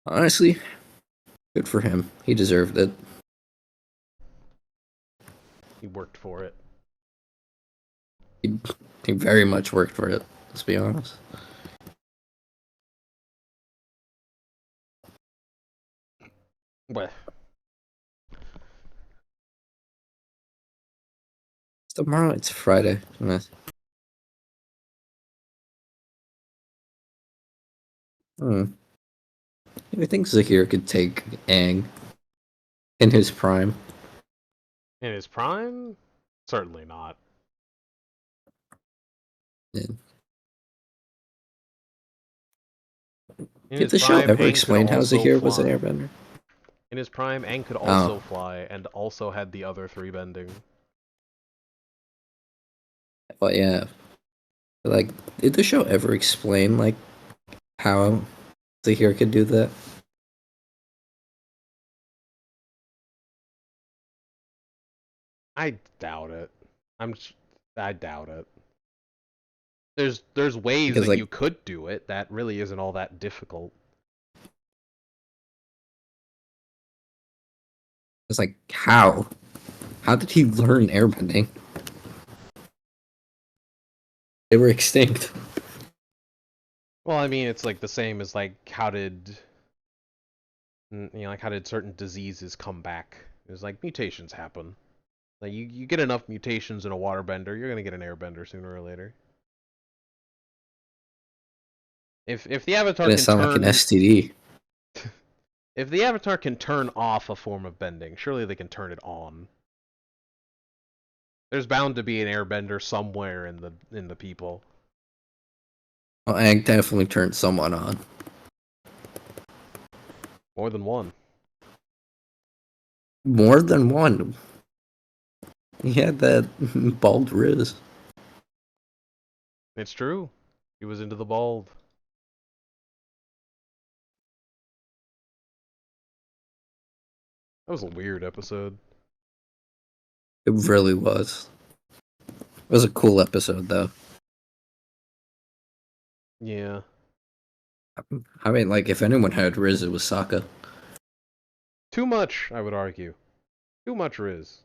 Honestly, good for him. He deserved it. He worked for it. He, he very much worked for it, let's be honest. But Tomorrow it's Friday. I think Zahir could take Aang in his prime. in his prime, certainly not. Yeah. In Did his the show prime, ever Aang could explain how also Zahir was an fly. airbender? In his prime, Aang could Oh, also fly and also had the other three bending. well, yeah. Like, did the show ever explain, like, how Zahir could do that? I doubt it. I doubt it. There's ways Because, that like, you could do it that really isn't all that difficult. it's like, how? How did he learn airbending? They were extinct. Well, I mean, it's like the same as like how did certain diseases come back? It's like mutations happen. Like you get enough mutations in a waterbender, you're gonna get an airbender sooner or later. If the avatar Gonna can sound like an turn STD. if the avatar can turn off a form of bending, surely they can turn it on. There's bound to be an airbender somewhere in the people. Well, Aang definitely turned someone on. More than one. More than one. He had that bald Riz. It's true. He was into the bald. That was a weird episode. It really was. It was a cool episode, though. Yeah. I mean, like, if anyone had Riz, it was Sokka. Too much, I would argue. Too much Riz.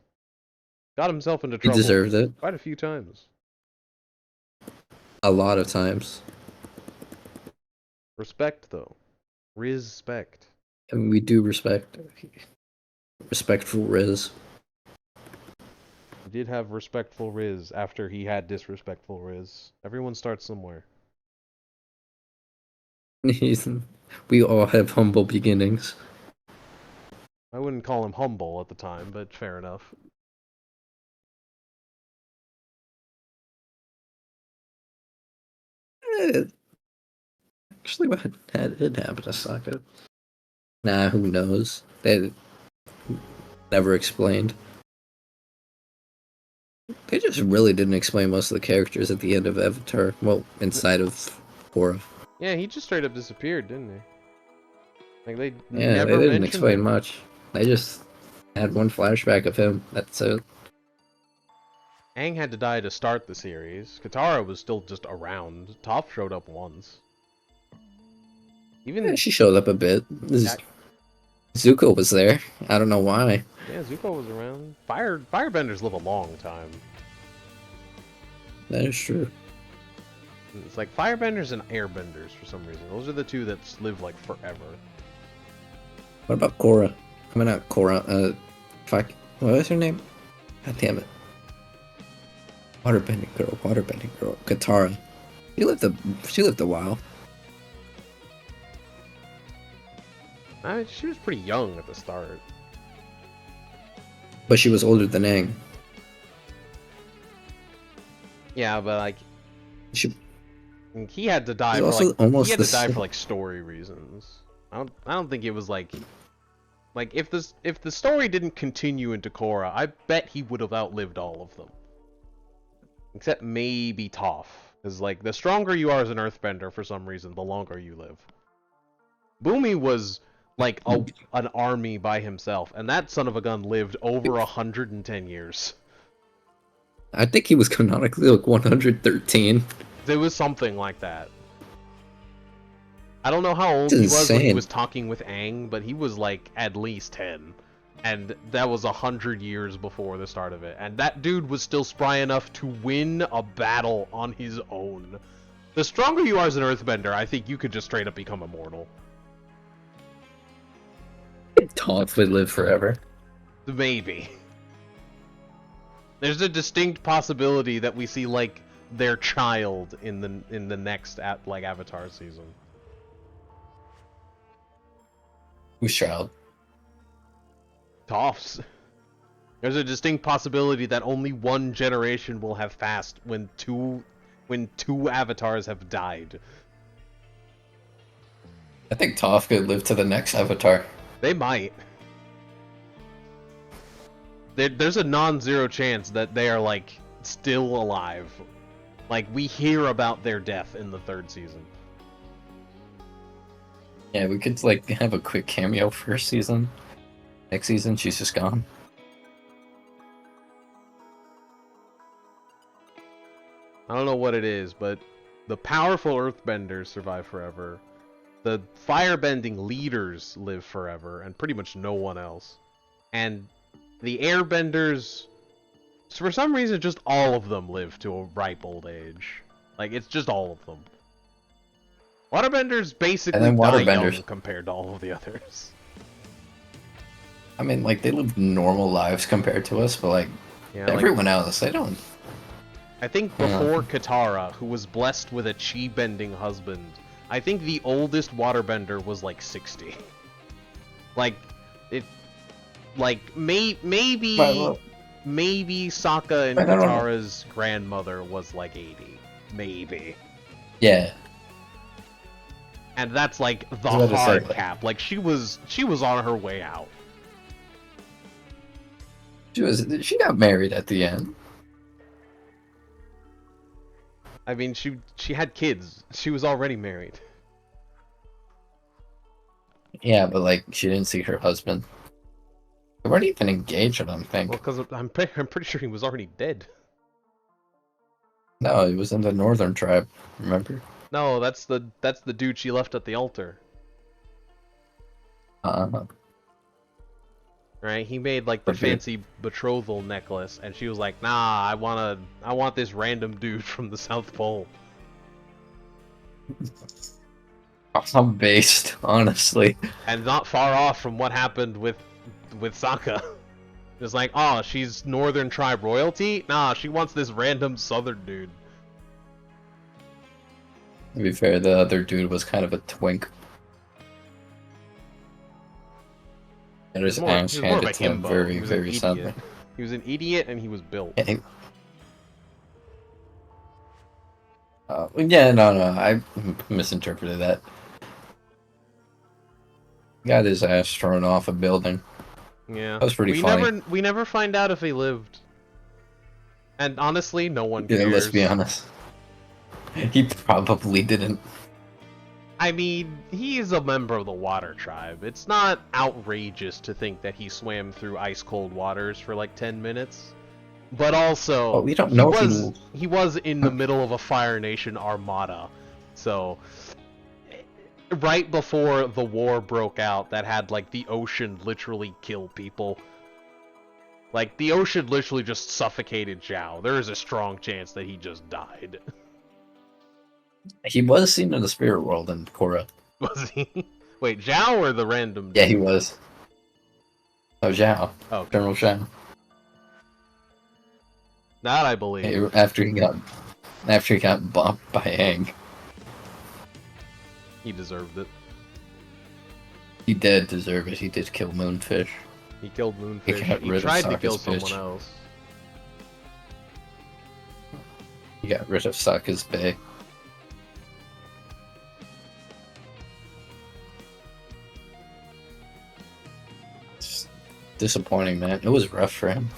Got himself into He trouble deserved it quite a few times. a lot of times. Respect, though. Respect. I mean, we do respect respectful Riz. He did have respectful Riz after he had disrespectful Riz. Everyone starts somewhere. He's, we all have humble beginnings. I wouldn't call him humble at the time, but fair enough. Eh, actually, what did happen to Sokka? Nah, who knows? They never explained. They just really didn't explain most of the characters at the end of Avatar. Well, inside of Korra. Yeah, he just straight up disappeared, didn't he? Like, they Yeah, they never didn't mentioned explain him. much. They just had one flashback of him. That's it. Aang had to die to start the series. Katara was still just around. Toph showed up once. Yeah, Even she showed up a bit. Zuko was there. I don't know why. yeah, Zuko was around. Firebenders live a long time. That is true. It's like firebenders and airbenders for some reason. Those are the two that live like forever. What about Korra? I mean, not Korra. Fuck. What was her name? God damn it. Waterbending girl. Katara. She lived a while. I mean, she was pretty young at the start. But she was older than Aang. Yeah, but like She he had to die was for also like almost he had the to die for same. like story reasons. I don't think it was like if the story didn't continue into Korra, I bet he would have outlived all of them. Except maybe Toph. Because like the stronger you are as an earthbender for some reason, the longer you live. Boomy was like an army by himself, and that son of a gun lived over 110 years. I think he was canonically like 113. There was something like that. I don't know how old It's he was when he insane. was talking with Aang, but he was like at least 10. And that was 100 years before the start of it. And that dude was still spry enough to win a battle on his own. The stronger you are as an earthbender, I think you could just straight up become immortal. Toph would live forever. Maybe. There's a distinct possibility that we see like their child in the next like Avatar season. Whose child? Toph's. There's a distinct possibility that only one generation will have passed when two avatars have died. I think Toph could live to the next Avatar. They might. There's a non-zero chance that they are like still alive. Like we hear about their death in the 3rd season. Yeah, we could like have a quick cameo first season. Next season, she's just gone. I don't know what it is, but the powerful earthbenders survive forever. The firebending leaders live forever, and pretty much no one else. And the airbenders, for some reason, just all of them live to a ripe old age. Like, it's just all of them. Waterbenders basically And then die waterbenders. young compared to all of the others. I mean, like they live normal lives compared to us, but like Yeah, everyone else, they don't. I think before Katara, who was blessed with a chi-bending husband, I think the oldest waterbender was like 60. Like, it... Like, maybe Sokka and Katara's grandmother was like 80. Maybe. Yeah. And that's like the I was about to hard say, like- cap. Like, she was on her way out. She got married at the end. I mean, she had kids. She was already married. Yeah, but like she didn't see her husband. They weren't even engaged, I don't think. Well, because I'm pretty sure he was already dead. No, he was in the northern tribe, remember? No, that's the dude she left at the altar. Right? He made like the Okay. fancy betrothal necklace, and she was like, "Nah, I want this random dude from the South Pole." I'm based, honestly. And not far off from what happened with Sokka. It's like, oh, she's Northern Tribe royalty? Nah, she wants this random Southern dude. To be fair, the other dude was kind of a twink. And his ass He was more of a handed to him himbo. very, He was an very idiot. suddenly. He was an idiot, and he was built. Yeah, no, I misinterpreted that. Got his ass thrown off a building. Yeah, That was pretty funny. We never find out if he lived. And honestly, no one cares. Yeah, let's be honest. He probably didn't. I mean, he is a member of the Water Tribe. It's not outrageous to think that he swam through ice-cold waters for like 10 minutes. But also, Well, we don't know if he was in the middle of a Fire Nation armada. So, right before the war broke out that had like the ocean literally kill people. Like, the ocean literally just suffocated Zhao. There is a strong chance that he just died. He was seen in the spirit world in Korra. Was he? Wait, Zhao or the random? Yeah, dude? he was. Oh, Zhao. Oh, okay. General Zhao. That I believe. After he got bopped by Aang. He deserved it. He did deserve it. He did kill Moonfish. He killed Moonfish. got He rid of tried to Sokka's kill bitch. someone else. He got rid of Sokka's Bay. It's disappointing, man. It was rough for him.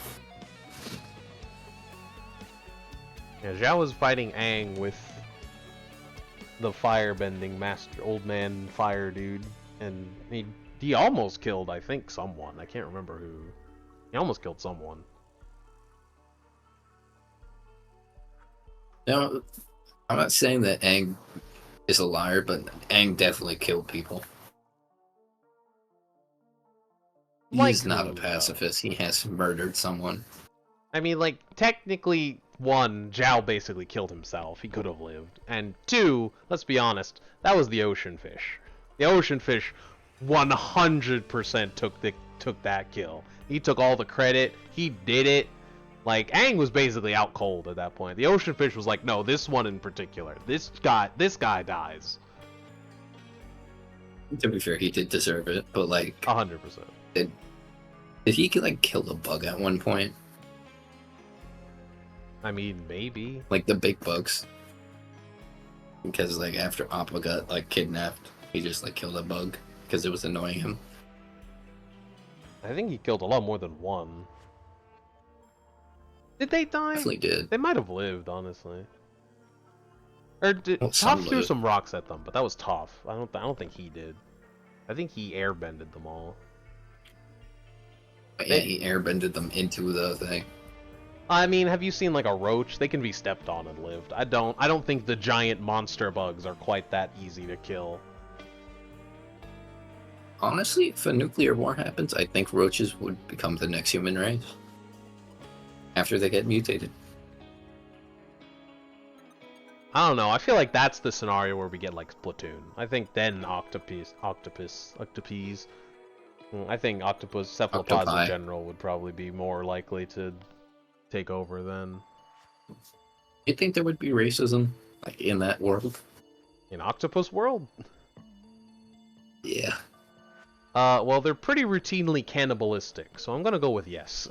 Yeah, Zhao was fighting Aang with the firebending master, old man fire dude, and he almost killed, I think, someone. I can't remember who. He almost killed someone. No, I'm not saying that Aang is a liar, but Aang definitely killed people. Like He's not who, a though? pacifist. He has murdered someone. I mean, like, technically, one, Zhao basically killed himself. He could have lived. And two, let's be honest, that was the ocean fish. The ocean fish 100% took that kill. He took all the credit. He did it. Like, Aang was basically out cold at that point. The ocean fish was like, no, this one in particular. This guy dies. To be fair, he did deserve it, but like, 100%. did he like kill the bug at one point? I mean, maybe. Like the big bugs. Because like after Appa got like kidnapped, he just like killed a bug because it was annoying him. I think he killed a lot more than one. Did they die? Definitely did. They might have lived, honestly. Or did Well, some Toph threw lived. some rocks at them, but that was Toph. I don't think he did. I think he airbended them all. But yeah, he airbended them into the thing. I mean, have you seen like a roach? They can be stepped on and lived. I don't think the giant monster bugs are quite that easy to kill. Honestly, if a nuclear war happens, I think roaches would become the next human race. After they get mutated. I don't know. I feel like that's the scenario where we get like Splatoon. I think then octopus. I think octopus, cephalopods Octopi. in general would probably be more likely to take over then. You think there would be racism like in that world? In Octopus World? Yeah. Well, they're pretty routinely cannibalistic, so I'm gonna go with yes.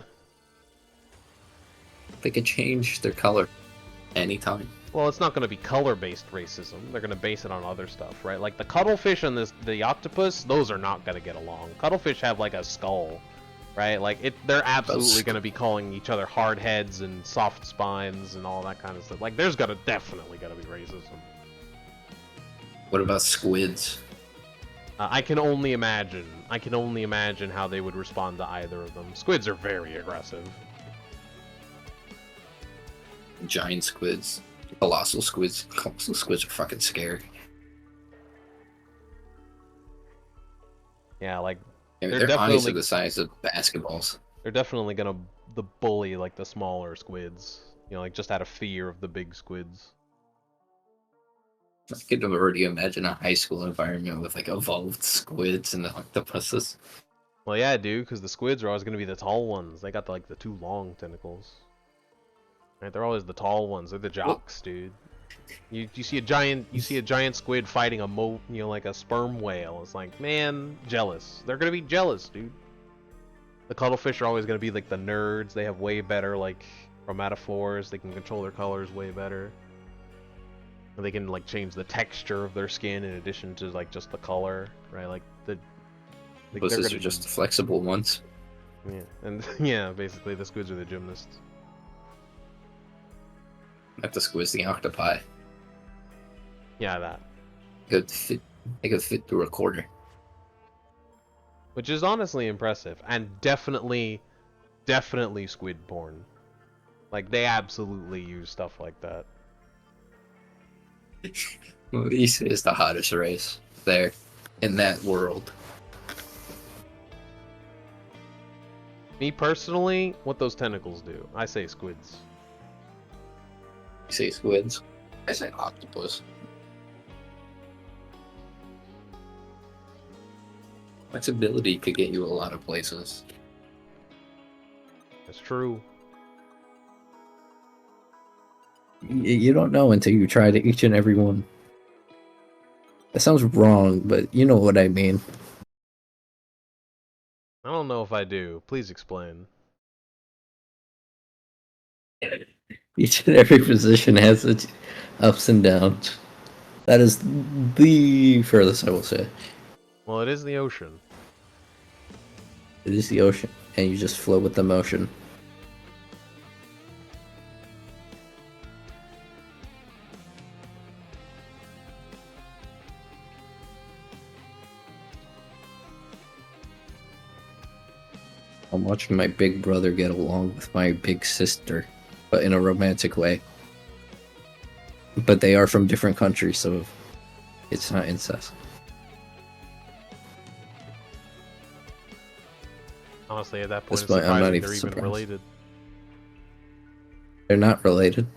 They could change their color anytime. Well, it's not gonna be color-based racism. They're gonna base it on other stuff, right? Like the cuttlefish and the octopus, those are not gonna get along. Cuttlefish have like a skull, right? Like they're absolutely gonna be calling each other hard heads and soft spines and all that kind of stuff. Like there's definitely gonna be racism. What about squids? I can only imagine. I can only imagine how they would respond to either of them. Squids are very aggressive. Giant squids. Colossal squids. Colossal squids are fucking scary. Yeah, like Their eyes definitely are the size of basketballs. they're definitely gonna bully like the smaller squids. You know, like just out of fear of the big squids. I could already imagine a high school environment with like evolved squids and octopuses. Well, yeah, dude, because the squids are always gonna be the tall ones. They got the two long tentacles. Right, they're always the tall ones. They're the jocks, dude. You see a giant squid fighting like a sperm whale. It's like, man, jealous. They're gonna be jealous, dude. The cuttlefish are always gonna be like the nerds. They have way better like chromatophores. They can control their colors way better. And they can like change the texture of their skin in addition to like just the color, right? Like Those are just the flexible ones. Yeah, and yeah, basically the squids are the gymnasts. Not the squids, the octopi. Yeah, that. They could fit through a quarter. Which is honestly impressive, and definitely squid porn. Like they absolutely use stuff like that. Moose is the hottest race there in that world. Me personally, what those tentacles do, I say squids. You say squids? I say octopus. Flexibility could get you a lot of places. That's true. You don't know until you try to each and every one. That sounds wrong, but you know what I mean. I don't know if I do. Please explain. Each and every position has its ups and downs. That is the furthest I will say. Well, it is the ocean. It is the ocean, and you just flow with the motion. I'm watching my big brother get along with my big sister, but in a romantic way. But they are from different countries, so it's not incest. Honestly, at that point, That's it's why I'm not surprising even they're even surprised. related. They're not related.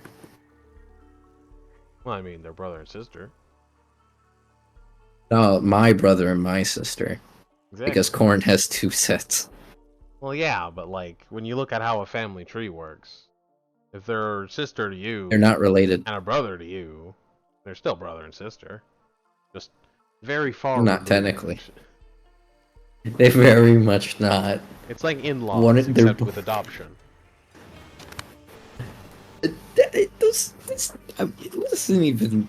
Well, I mean, they're brother and sister. No, my brother and my sister. Because Exactly. corn has two sets. Well, yeah, but like, when you look at how a family tree works, if they're sister to you They're not related. and a brother to you, they're still brother and sister. Just very far Not removed. technically. They're very much not. It's like One, in-laws, they're except with adoption. it wasn't even.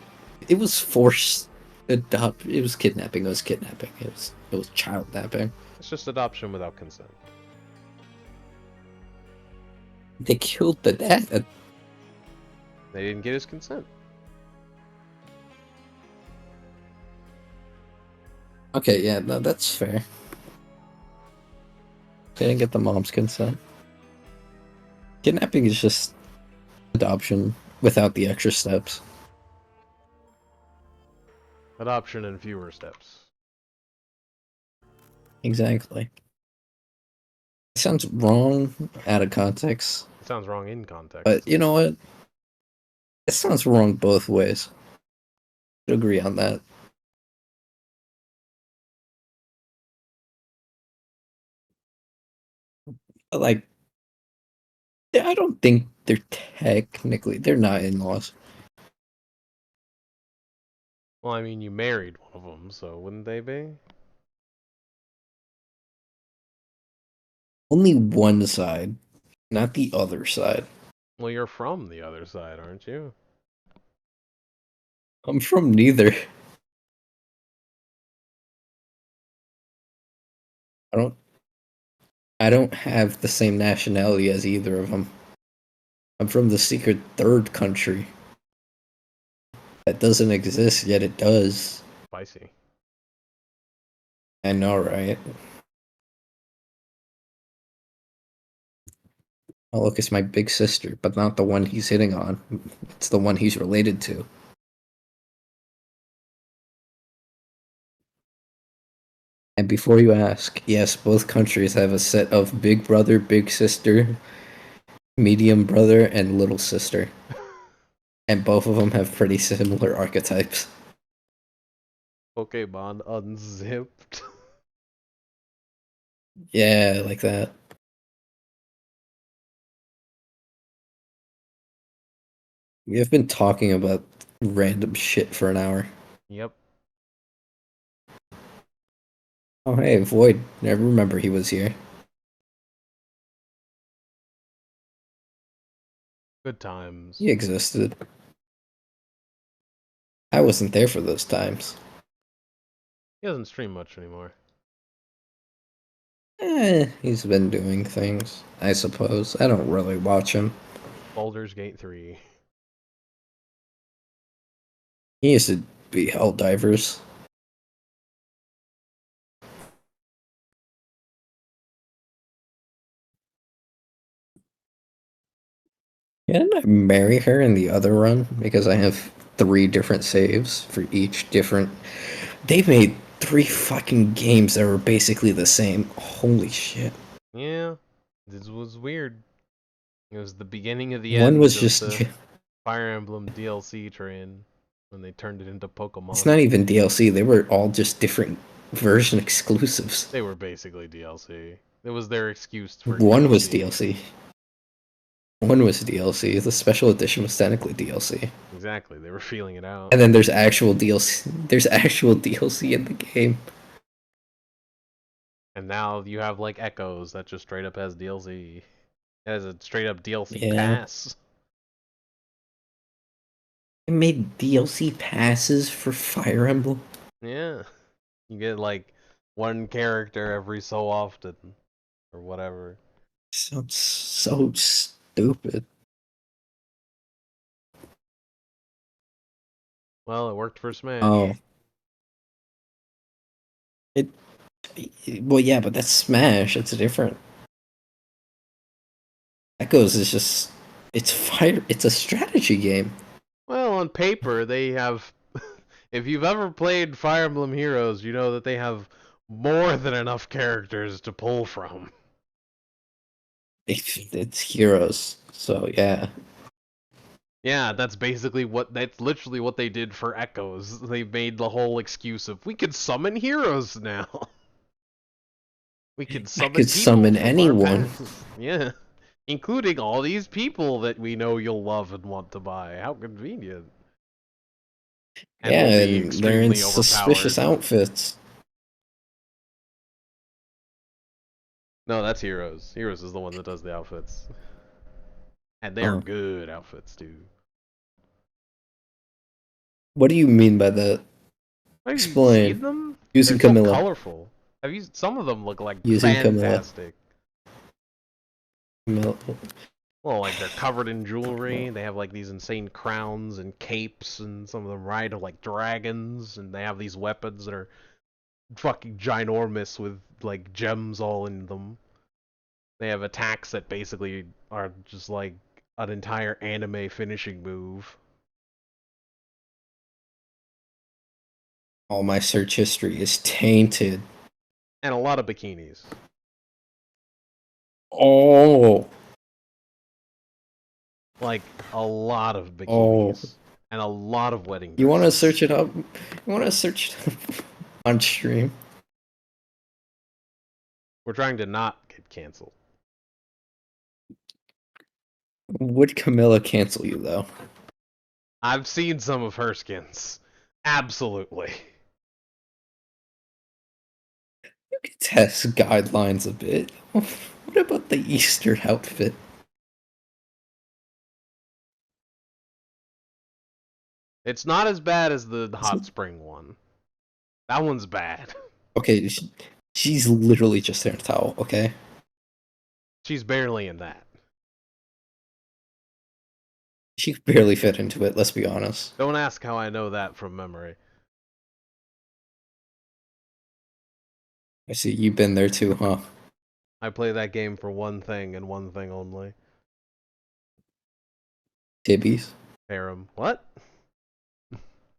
It was forced adopt. It was kidnapping. It was kidnapping. It was child napping. It's just adoption without consent. They killed the dad. They didn't get his consent. Okay, yeah, no, that's fair. They didn't get the mom's consent. Kidnapping is just adoption without the extra steps. Adoption and fewer steps. Exactly. It sounds wrong out of context, It sounds wrong in context. but you know what? It sounds wrong both ways. I agree on that. But like, yeah, I don't think they're not in-laws. Well, I mean, you married one of them, so wouldn't they be? Only one side, not the other side. Well, you're from the other side, aren't you? I'm from neither. I don't I don't have the same nationality as either of them. I'm from the secret third country that doesn't exist, yet it does. Spicy. I know, right? Oh, look, it's my big sister, but not the one he's hitting on. It's the one he's related to. And before you ask, yes, both countries have a set of big brother, big sister, medium brother, and little sister. And both of them have pretty similar archetypes. Pokemon unzipped. Yeah, like that. We have been talking about random shit for an hour. Yep. Oh, hey, Void. I remember he was here. Good times. He existed. I wasn't there for those times. He doesn't stream much anymore. He's been doing things, I suppose. I don't really watch him. Baldur's Gate 3. He used to be Helldivers. Didn't I marry her in the other run? Because I have 3 different saves for each different. They made 3 fucking games that were basically the same. Holy shit. Yeah. This was weird. It was the beginning of the One end was of just. the Fire Emblem DLC train when they turned it into It's Pokemon. not even DLC, they were all just different version exclusives. They were basically DLC. It was their excuse for One was DLC. DLC. One was DLC. The special edition was technically DLC. Exactly, they were feeling it out. And then there's actual DLC. There's actual DLC in the game. And now you have like Echoes that just straight up has DLC. It has a straight up DLC Yeah. pass. It made DLC passes for Fire Emblem. Yeah. You get like one character every so often. Or whatever. Sounds so stupid. Well, it worked for Smash. Oh. Well, yeah, but that's Smash. It's different. Echoes is just. It's fire. It's a strategy game. Well, on paper, they have. If you've ever played Fire Emblem Heroes, you know that they have more than enough characters to pull from. It's heroes. So yeah. Yeah, that's basically what. That's literally what they did for Echoes. They made the whole excuse of we could summon heroes now. We could I summon could people summon from our anyone. past. Yeah, including all these people that we know you'll love and want to buy. How convenient. And Yeah, will be and they're in extremely suspicious overpowered. outfits. No, that's Heroes. Heroes is the one that does the outfits. And they are Oh. good outfits, too. What do you mean by that? Have you Explain. seen them? They're Using so Camilla. colorful. Have you? Some of them look like Using Camilla. fantastic. Camilla. Well, like they're covered in jewelry. They have like these insane crowns and capes, and some of them ride like dragons, and they have these weapons that are fucking ginormous with like gems all in them. They have attacks that basically are just like an entire anime finishing move. All my search history is tainted. And a lot of bikinis. Oh. Like a lot of Oh. bikinis. And a lot of wedding You want to dresses. search it up? You want to search it up on stream? We're trying to not get canceled. Would Camilla cancel you, though? I've seen some of her skins. Absolutely. You could test guidelines a bit. What about the Easter outfit? It's not as bad as the hot spring one. That one's bad. Okay, she's literally just in a towel, okay? She's barely in that. She could barely fit into it, let's be honest. Don't ask how I know that from memory. I see you've been there too, huh? I play that game for one thing and one thing only. Tibbies. Harem. What?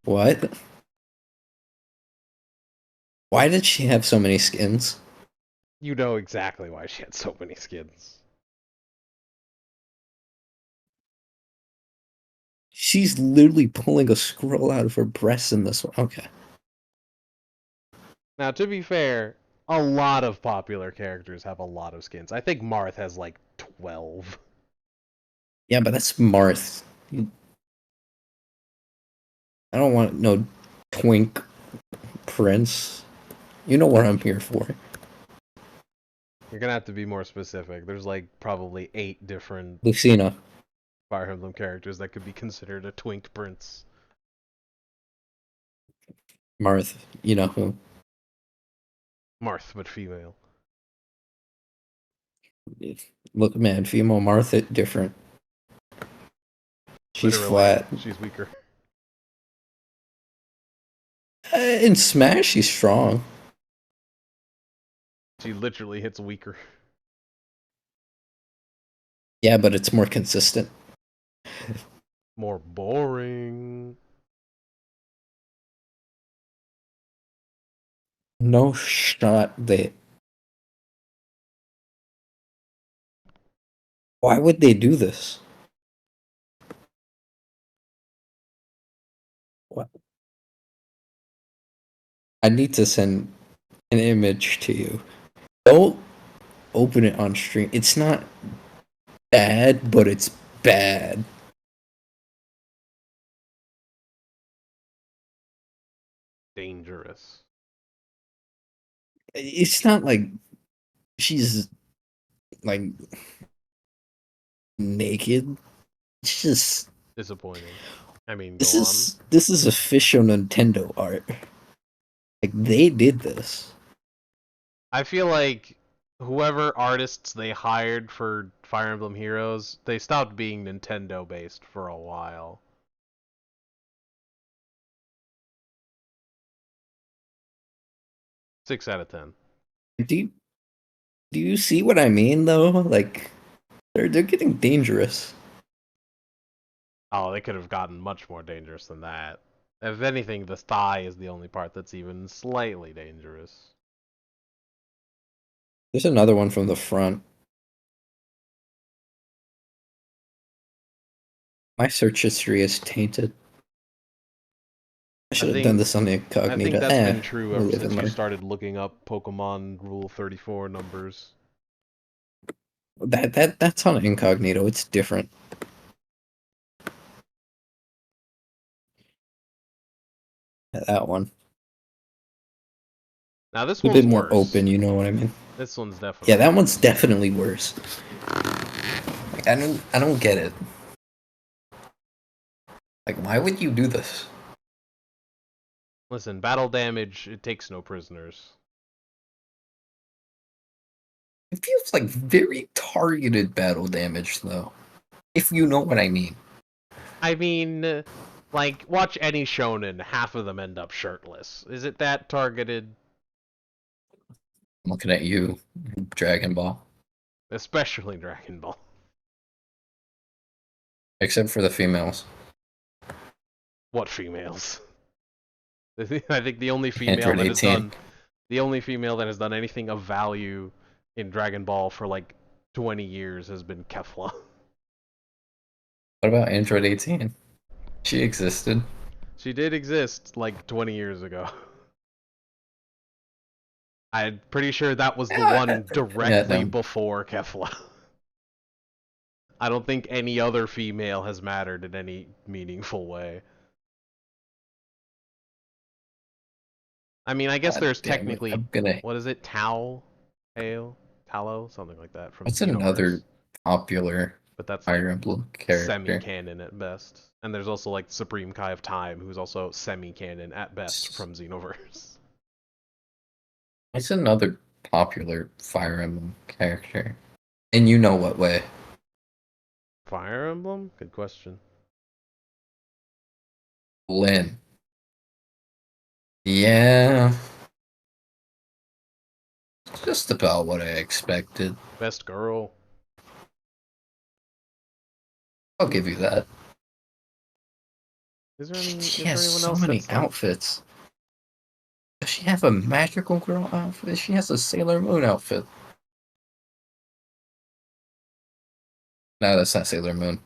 What? Why did she have so many skins? You know exactly why she had so many skins. She's literally pulling a scroll out of her breast in this one. Okay. Now, to be fair, a lot of popular characters have a lot of skins. I think Marth has like 12. Yeah, but that's Marth. I don't want no twink prince. You know what I'm here for. You're gonna have to be more specific. There's like probably 8 different Lucina. Fire Emblem characters that could be considered a twink prince. Marth. You know who. Marth, but female. Look, man, female Martha different. She's Literally, flat. she's weaker. In Smash, she's strong. She literally hits weaker. Yeah, but it's more consistent. More boring. No shot that. Why would they do this? What? I need to send an image to you. Don't open it on stream. It's not bad, but it's bad. Dangerous. It's not like she's like naked. It's just Disappointing. I mean, this go on. is official Nintendo art. Like they did this. I feel like whoever artists they hired for Fire Emblem Heroes, they stopped being Nintendo based for a while. Six out of 10. Do you see what I mean though? Like they're getting dangerous. Oh, they could have gotten much more dangerous than that. If anything, the thigh is the only part that's even slightly dangerous. There's another one from the front. My search history is tainted. I should have done this on the I think incognito. that's been true We'll ever live since and you learn. started looking up Pokemon Rule 34 numbers. That's on incognito. It's different. That one. Now this A bit one's more worse. open, you know what I mean? This one's definitely Yeah, that one's worse. definitely worse. Like, I don't get it. Like, why would you do this? Listen, battle damage, it takes no prisoners. It feels like very targeted battle damage, though. If you know what I mean. I mean, like, watch any shonen, half of them end up shirtless. Is it that targeted? I'm looking at you, Dragon Ball. Especially Dragon Ball. Except for the females. What females? I think the only female Android that has 18. done the only female that has done anything of value in Dragon Ball for like 20 years has been Kefla. What about Android 18? She existed. She did exist like 20 years ago. I'm pretty sure that was the one Yeah, directly no. before Kefla. I don't think any other female has mattered in any meaningful way. I mean, I guess God there's damn it. technically, I'm gonna. what is it, Tao? Hale? Tallow? Something like that from What's Xenoverse. another popular But that's like Fire Emblem character? semi-canon at best. And there's also like Supreme Kai of Time, who's also semi-canon at best from Xenoverse. What's another popular Fire Emblem character? And you know what way? Fire Emblem? Good question. Lyn. Yeah. Just about what I expected. Best girl. I'll give you that. Is there She has anyone so else many that's like outfits. Does she have a magical girl outfit? She has a Sailor Moon outfit. No, that's not Sailor Moon.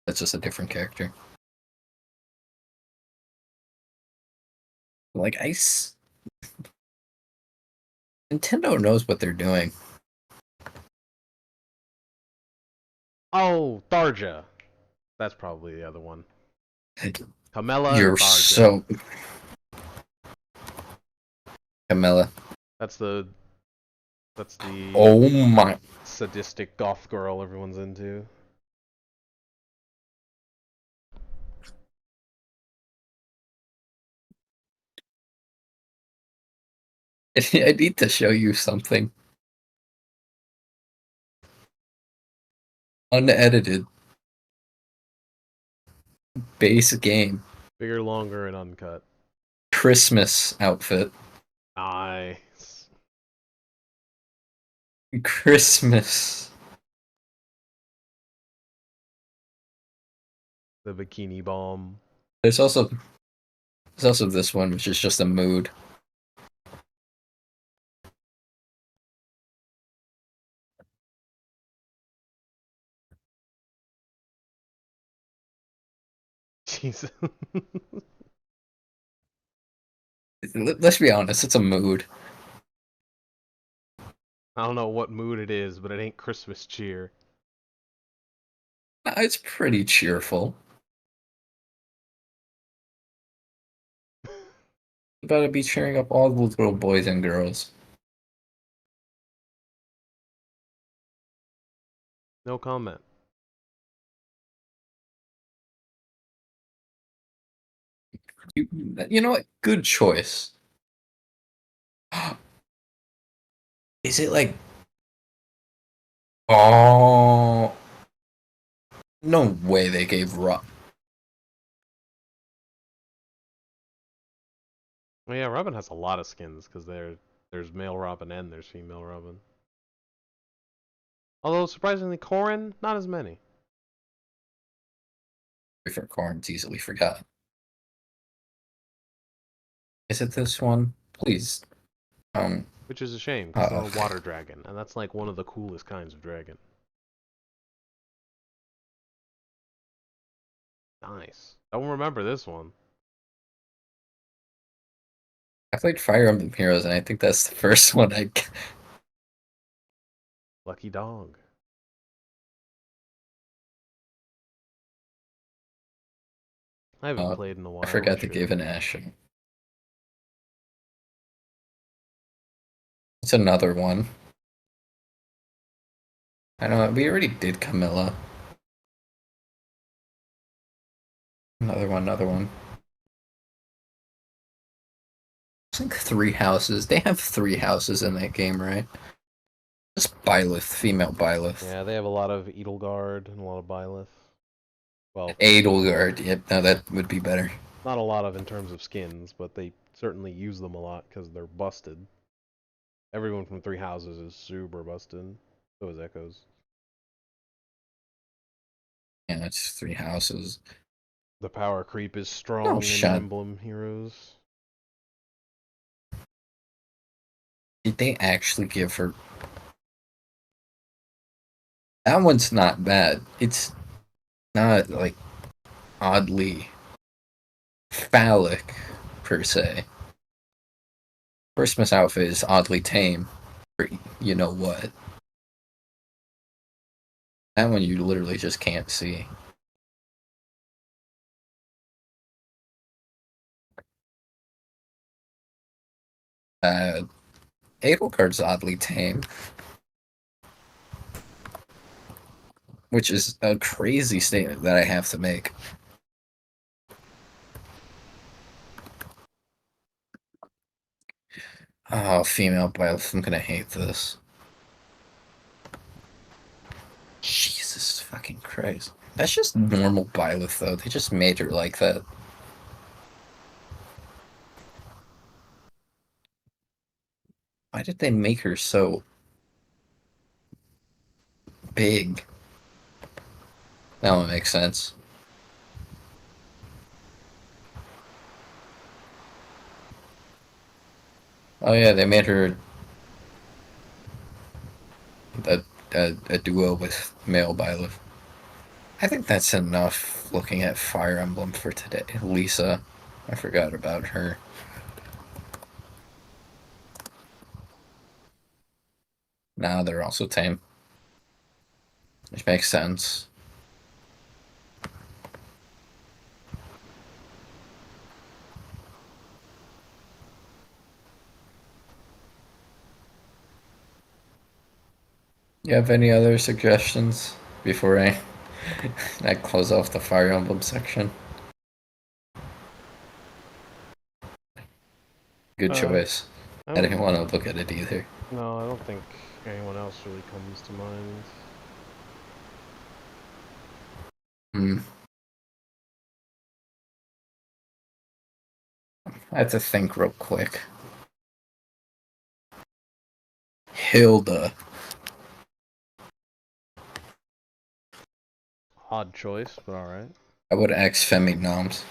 That's just a different character. Like, Nintendo knows what they're doing. Oh, Tharja. That's probably the other one. Camilla and You're Tharja. so... Camilla. That's the Oh my... sadistic goth girl everyone's into. I need to show you something. Unedited. Base game. Bigger, longer, and uncut. Christmas outfit. Nice. Christmas. The bikini bomb. There's also this one, which is just a mood. Jesus. Let's be honest, it's a mood. I don't know what mood it is, but it ain't Christmas cheer. It's pretty cheerful. You better be cheering up all the little boys and girls. No comment. You, you know what? Good choice. Is it like, oh, no way they gave Rob. Well, yeah, Robin has a lot of skins because there's male Robin and there's female Robin. Although surprisingly, Corrin not as many. For Corn's easily forgot. Is it this one? Please. Which is a shame because they're Uh, a water dragon, and that's like one of the coolest kinds of dragon. Nice. Don't remember this one. I played Fire Emblem Heroes, and I think that's the first one I. Lucky dog. I haven't played in a I while. I forgot to should. give an Ashen. It's another one. I know we already did Camilla. Another one, another one. It's like three houses. They have three houses in that game, right? Just Byleth, female Byleth. Yeah, they have a lot of Edelgard and a lot of Byleth. Well, Edelgard, yep, no, that would be better. not a lot of in terms of skins, but they certainly use them a lot because they're busted. Everyone from Three Houses is super busted. So is Echoes. Yeah, it's three houses. The power creep is No strong in shot. Emblem Heroes. Did they actually give her? That one's not bad. It's not like oddly phallic per se. Christmas outfit is oddly tame. For you know what? That one you literally just can't see. Uh, Edelgard's oddly tame, which is a crazy statement that I have to make. Oh, female Byleth, I'm gonna hate this. Jesus fucking Christ. That's just normal Byleth, though. They just made her like that. Why did they make her so big? That one makes sense. Oh yeah, they made her a, a duo with male Byleth. I think that's enough looking at Fire Emblem for today. Lisa, I forgot about her. Now they're also tame, which makes sense. You have any other suggestions before I close off the Fire Emblem section? Good Uh, choice. I I don't. didn't want to look at it either. No, I don't think anyone else really comes to mind. Hmm. I have to think real quick. Hilda. Odd choice, but all right. I would ask Femi Noms.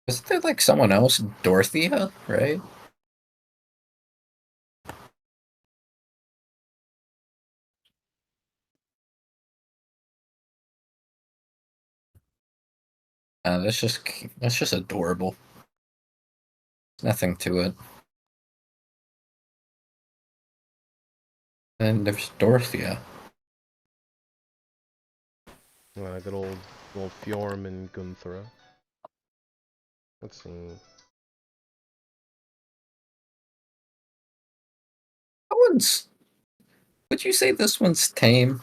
Wasn't there like someone else? Dorothea, right? That's just adorable. There's nothing to it. And there's Dorothea. Good old Fjorm and Gunthra. Let's see. That one's. Would you say this one's tame?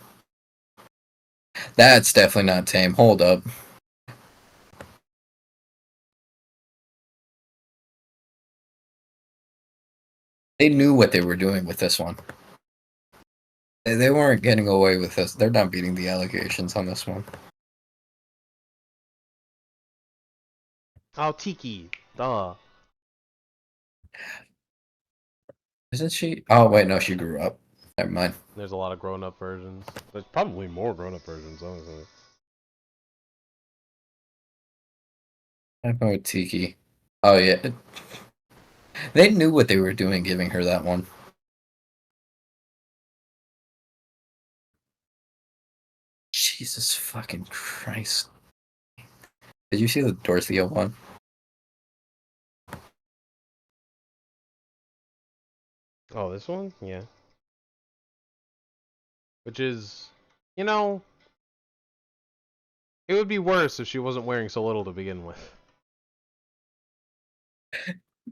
That's definitely not tame. Hold up. They knew what they were doing with this one. They weren't getting away with this. They're not beating the allegations on this one. Oh, Tiki. Duh. Isn't she? Oh, wait, no, she grew up. Never mind. There's a lot of grown-up versions. There's probably more grown-up versions, honestly. What about Tiki? Oh, yeah. They knew what they were doing giving her that one. Jesus fucking Christ. Did you see the Dorothea one? Oh, this one? Yeah. Which is, you know, it would be worse if she wasn't wearing so little to begin with.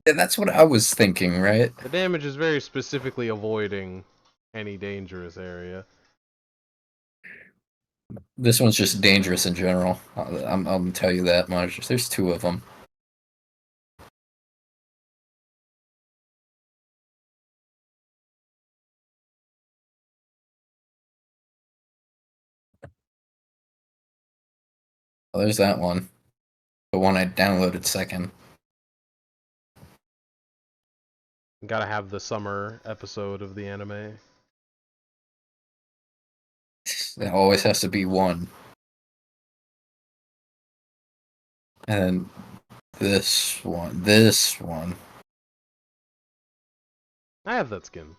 Yeah, that's what I was thinking, right? The damage is very specifically avoiding any dangerous area. This one's just dangerous in general. I'm gonna tell you that much. There's two of them. Oh, there's that one. The one I downloaded second. Gotta have the summer episode of the anime. There always has to be one. And this one. This one. I have that skin.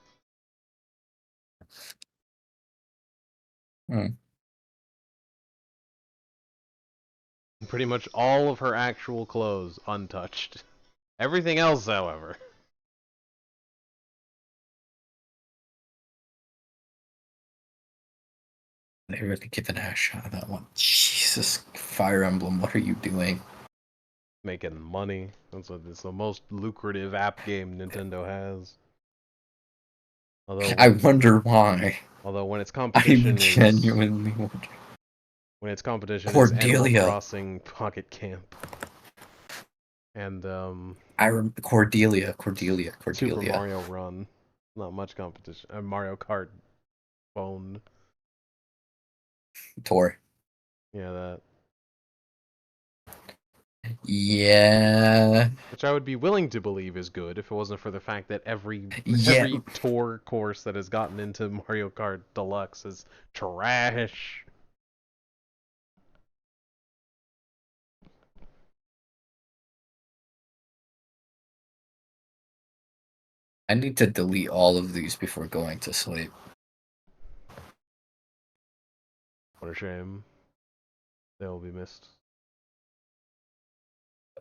Hmm. Pretty much all of her actual clothes untouched. Everything else, however. They really give an ass shot of that one. Jesus, Fire Emblem, what are you doing? Making money. It's the most lucrative app game Nintendo has. Although I when, wonder why. although when its I'm competition is genuinely wondering. when its competition is Animal Cordelia. Crossing Pocket Camp and Cordelia. Super Mario Run, not much competition. Mario Kart Phone, Tor. yeah, that. Yeah. Which I would be willing to believe is good if it wasn't for the fact that every Yeah. every tour course that has gotten into Mario Kart Deluxe is trash. I need to delete all of these before going to sleep. What a shame. They will be missed.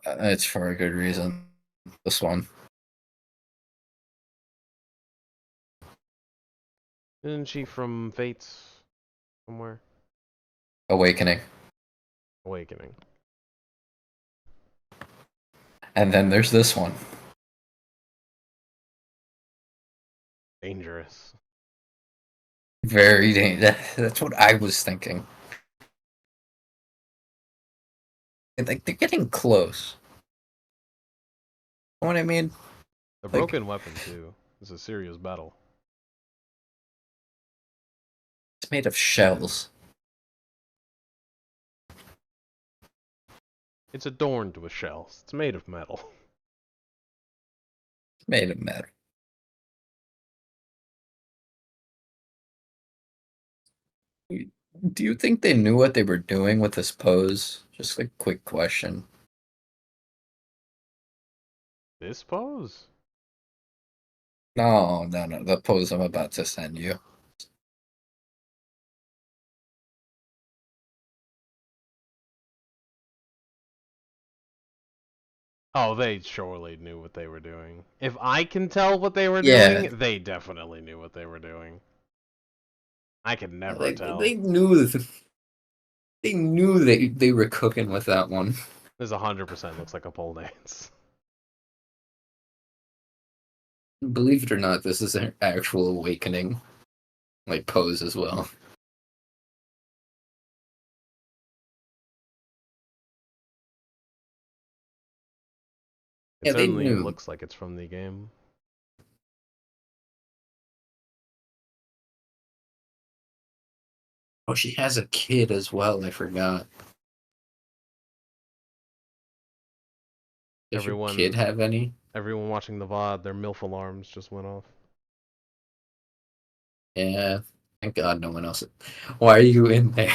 It's for a good reason. This one. Isn't she from Fates somewhere? Awakening. Awakening. And then there's this one. Dangerous. Very dangerous. That's what I was thinking. Like, they're getting close. You know what I mean? The Like, broken weapon too. It's a serious battle. it's made of shells. It's adorned with shells. It's made of metal. It's made of metal. Do you think they knew what they were doing with this pose? Just a quick question. This pose? No, the pose I'm about to send you. Oh, they surely knew what they were doing. If I can tell what they were Yeah, doing, they definitely knew what they were doing. I can never Like tell. they knew they were cooking with that one. This 100% looks like a pole dance. Believe it or not, this is an actual awakening, like pose as well. It Yeah, they certainly knew. looks like it's from the game. Oh, she has a kid as well. I forgot. Does your kid Everyone, have any? everyone watching the VOD, their MILF alarms just went off. Yeah. Thank God no one else. Why are you in there?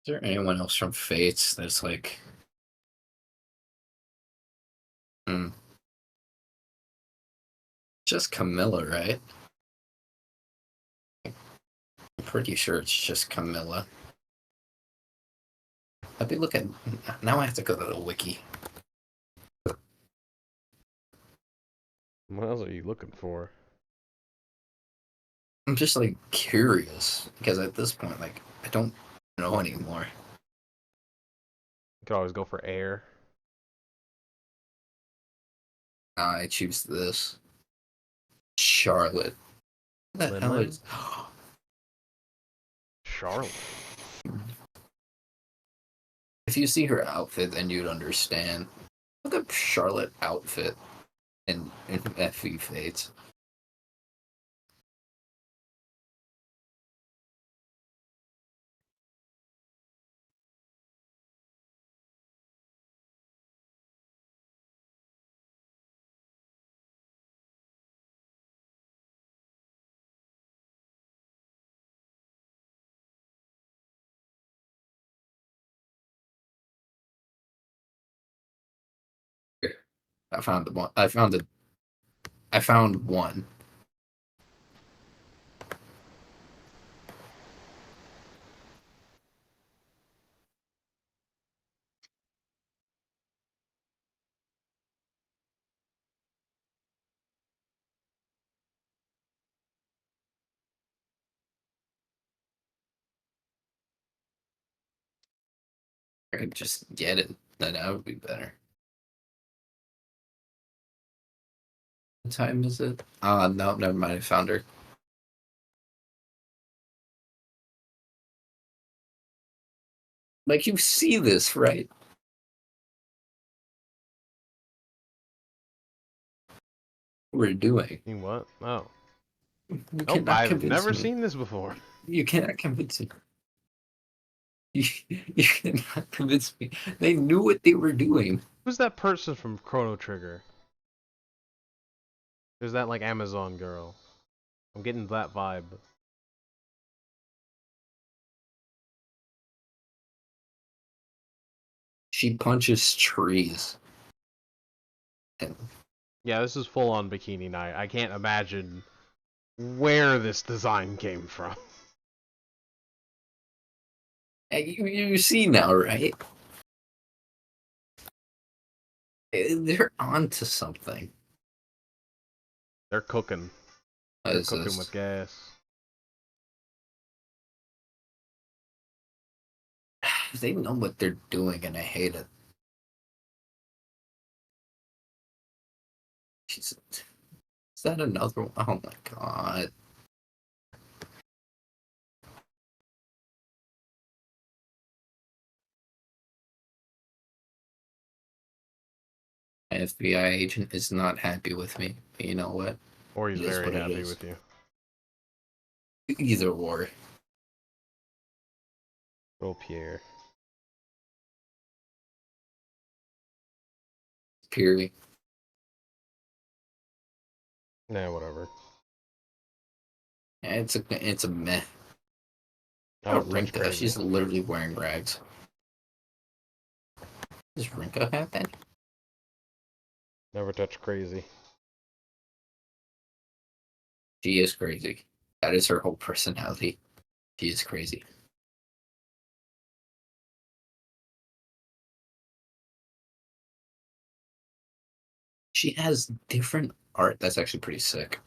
Is there anyone else from Fates that's like, hmm, just Camilla, right? I'm pretty sure it's just Camilla. Let me look at. Now I have to go to the wiki. What else are you looking for? I'm just like curious because at this point, like, I don't know anymore. You could always go for air. I choose this. Charlotte. What the hell Linlin? is. Charlotte. If you see her outfit, then you'd understand. Look at Charlotte outfit in FE Fates. I found the one. I found one. I could just get it. Then that would be better. What time is it? No, never mind. I found her. Like, you see this, right? What we're doing. You what? Oh. You Nope, cannot I've convince never me. seen this before. You cannot convince me. You cannot convince me. They knew what they were doing. Who's that person from Chrono Trigger? There's that, like, Amazon girl. I'm getting that vibe. She punches trees. And Yeah, this is full on Bikini Night. I can't imagine where this design came from. you see now, right? They're onto something. They're cooking. What They're is cooking with this? gas. They know what they're doing, and I hate it. Is that another one? Oh my god. My FBI agent is not happy with me. But you know what? Or he's It is very what it happy is. with you. Either or. Oh, Pierre. Period. Nah, whatever. Yeah, it's a meh. Oh, Never touch Rinka. crazy. She's literally wearing rags. Does Rinka have that? Never touch crazy. She is crazy. That is her whole personality. She is crazy. She has different art. That's actually pretty sick.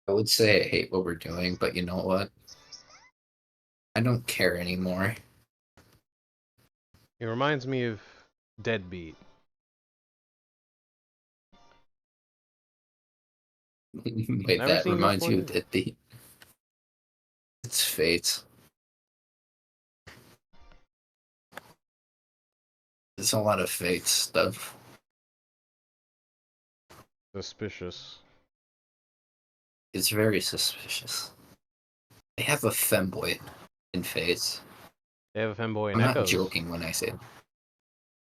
I would say I hate what we're doing, but you know what? I don't care anymore. It reminds me of Deadbeat. Wait, Never that seen this reminds one you of yet? it's fate. There's a lot of fate stuff. Suspicious. It's very suspicious. They have a femboy in Fates. They have a femboy in I'm not Echoes. joking when I say it.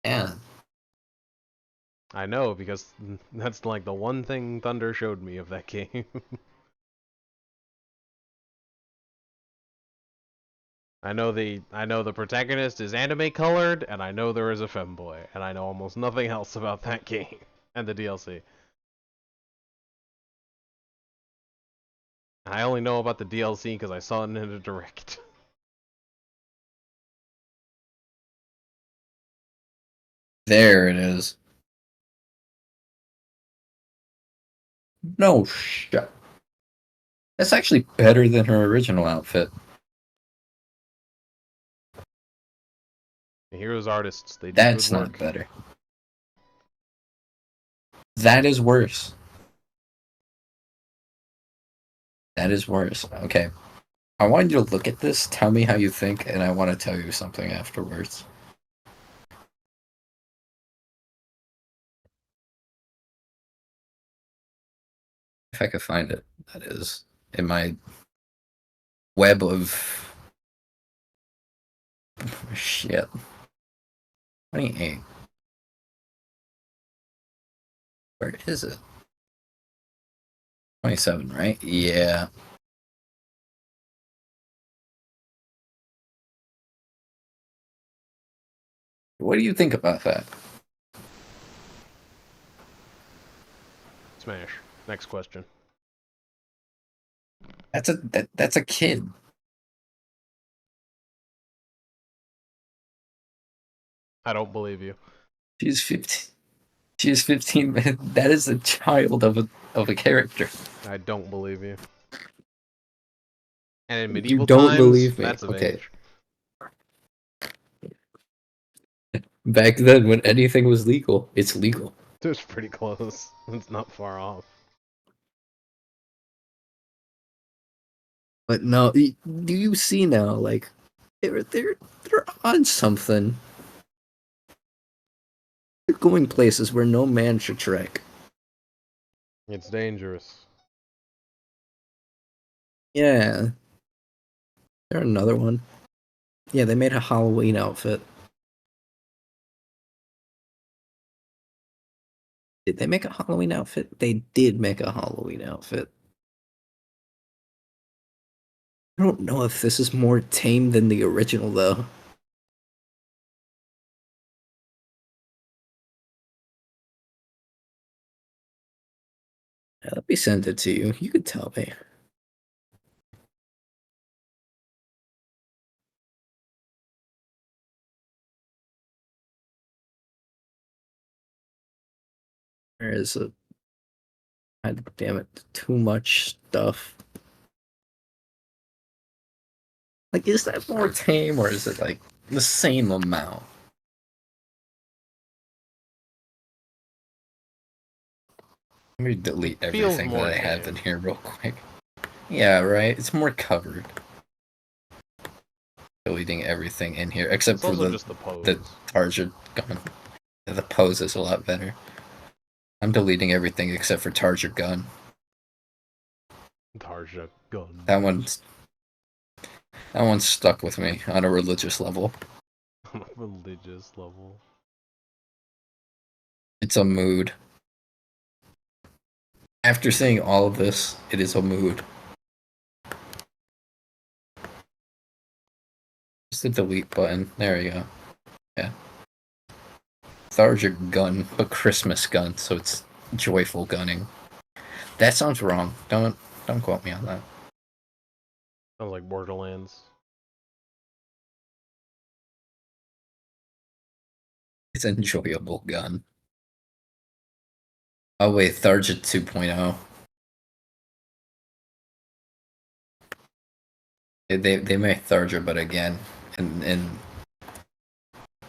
Yeah. I know, because that's like the one thing Thunder showed me of that game. I know the protagonist is anime colored, and I know there is a femboy, and I know almost nothing else about that game and the DLC. I only know about the DLC because I saw it in a direct. There it is. No shit. That's actually better than her original outfit. The Heroes artists, they do good That's not work. better. That is worse. That is worse. Okay. I want you to look at this, tell me how you think, and I want to tell you something afterwards. If I could find it, that is. In my web of shit. 28. Where is it? 27, right? Yeah. What do you think about that? Smash. Next question. That's a kid. I don't believe you. She's 15. She is 15. That is a child of a character. I don't believe you. And in You medieval don't times, believe me. that's of Okay. age. Back then when anything was legal, it's legal. It was pretty close. It's not far off. But no, do you see now? Like, they're on something. They're going places where no man should trek. It's dangerous. Yeah. There another one. Yeah, they made a Halloween outfit. Did they make a Halloween outfit? They did make a Halloween outfit. I don't know if this is more tame than the original though. Let me send it to you. You can tell me. Where is it? God damn it. Too much stuff. Like, is that more tame or is it like the same amount? Let me delete Feels everything that more I have in tame. here real quick. Yeah, right? It's more covered. Deleting everything in here except It's for also the just the pose. Tarja gun. The pose is a lot better. I'm deleting everything except for Tarja gun. Tarja gun. That one's stuck with me on a religious level. On a religious level. It's a mood. After seeing all of this, it is a mood. Just the delete button. There we go. Yeah. lethargic gun, but Christmas gun, so it's joyful gunning. That sounds wrong. Don't quote me on that. Sounds like Borderlands. It's an enjoyable gun. Oh wait, Tharget 2.0. They make Tharja, but again, and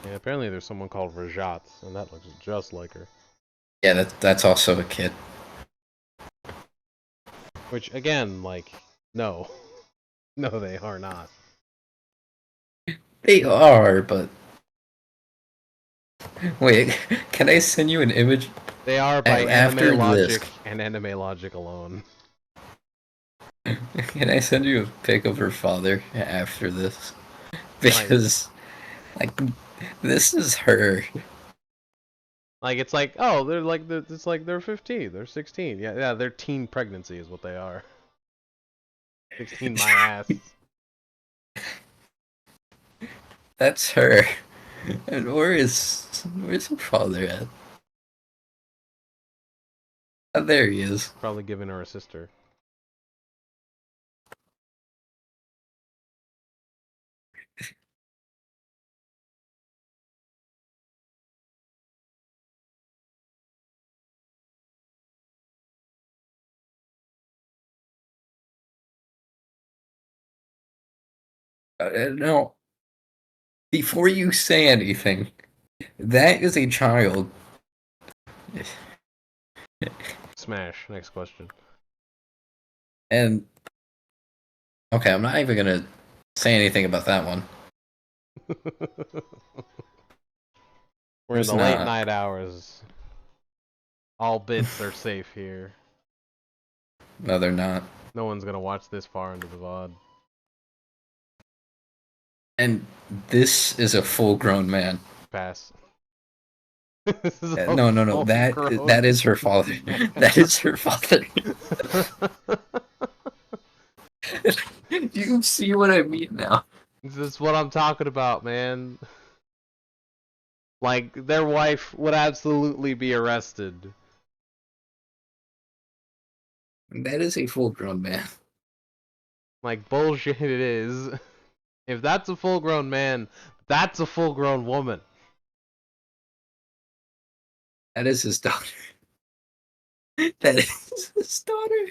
Yeah, apparently there's someone called Rajat, and that looks just like her. yeah, that's also a kid. Which, again, like, no. No, they are not. They are, but wait, can I send you an image They are by after anime this? logic and anime logic alone. Can I send you a pic of her father after this? Like, Because like this is her. it's like, oh, they're like, it's like they're 15, they're 16. Yeah, they're teen pregnancy is what they are. 16 my ass. That's her. And where's her father at? Oh, there he is. Probably giving her a sister. No, before you say anything, that is a child. Smash. Next question. And okay, I'm not even gonna say anything about that one. We're in There's the late not. night hours. All bits are safe here. No, they're not. No one's gonna watch this far into the VOD. And this is a full-grown man. Pass. This is a No. full-grown That is her father. That is her father. You see what I mean now? This is what I'm talking about, man. Like, their wife would absolutely be arrested. That is a full-grown man. Like, bullshit it is. If that's a full-grown man, that's a full-grown woman. That is his daughter. That is his daughter.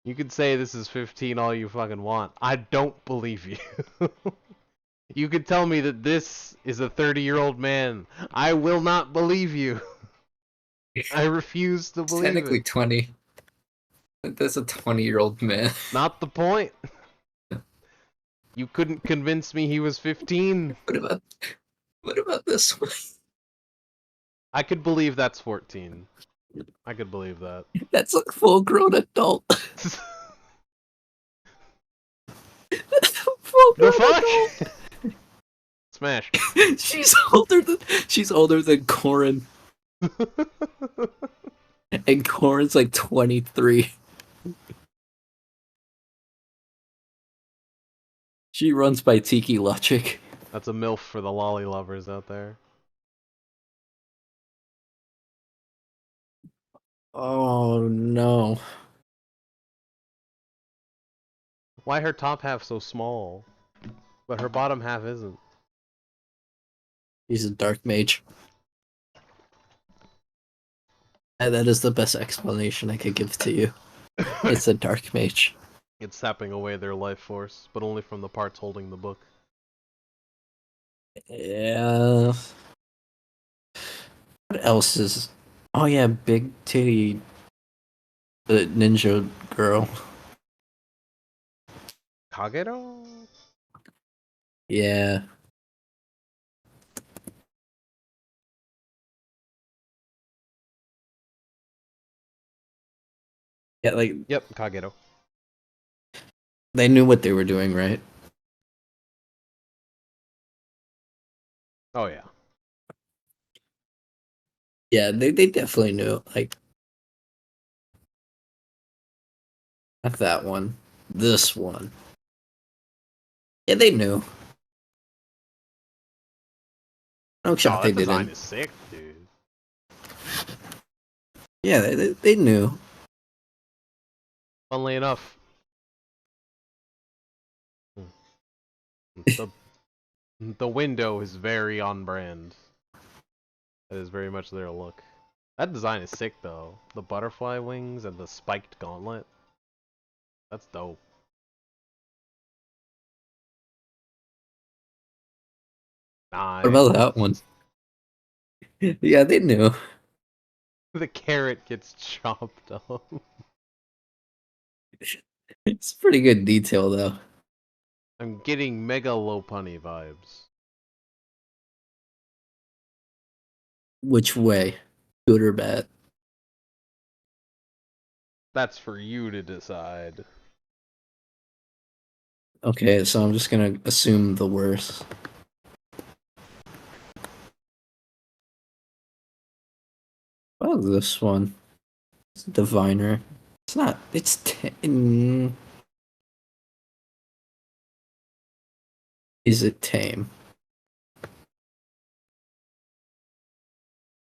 You could say this is 15 all you fucking want. I don't believe you. You could tell me that this is a 30-year-old man. I will not believe you. I refuse to It's believe technically it. 20. That's a 20-year-old man. Not the point. You couldn't convince me he was 15. What about this one? I could believe that's 14. I could believe that. That's a full-grown adult. The Full-grown fuck? adult. Smash. She's older than Corin, and Corin's like 23. She runs by Tiki Logic. That's a MILF for the lolly lovers out there. Oh no. Why her top half so small, but her bottom half isn't? He's a dark mage. And that is the best explanation I could give to you. It's a dark mage. It's sapping away their life force, but only from the parts holding the book. Yeah. What else is? Oh yeah, big titty, the ninja girl. Kagero? Yeah. Yeah, like Yep, Kagero. they knew what they were doing, right? Oh yeah. Yeah, they definitely knew. Like not that one. This one. Yeah, they knew. No shot Oh, they that design didn't. is sick, dude. Yeah, they knew. Funnily enough, the the window is very on brand. It is very much their look. That design is sick though. The butterfly wings and the spiked gauntlet. That's dope. What about Nice. that one? Yeah, they knew. The carrot gets chopped off. It's pretty good detail though. I'm getting mega Lopunny vibes. Which way? Good or bad? That's for you to decide. Okay, so I'm just gonna assume the worst. Oh, this one. It's Diviner. It's not. It's is it tame?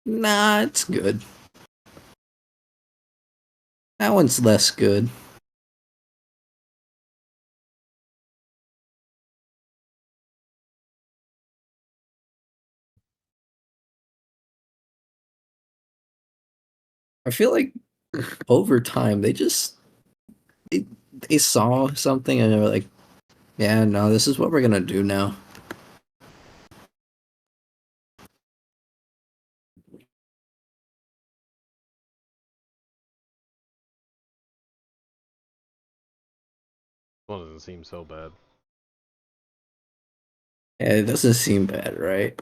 Nah, it's good. That one's less good. I feel like over time they, they saw something and they were like, yeah, no, this is what we're gonna do now. One doesn't seem so bad. Yeah, it doesn't seem bad, right?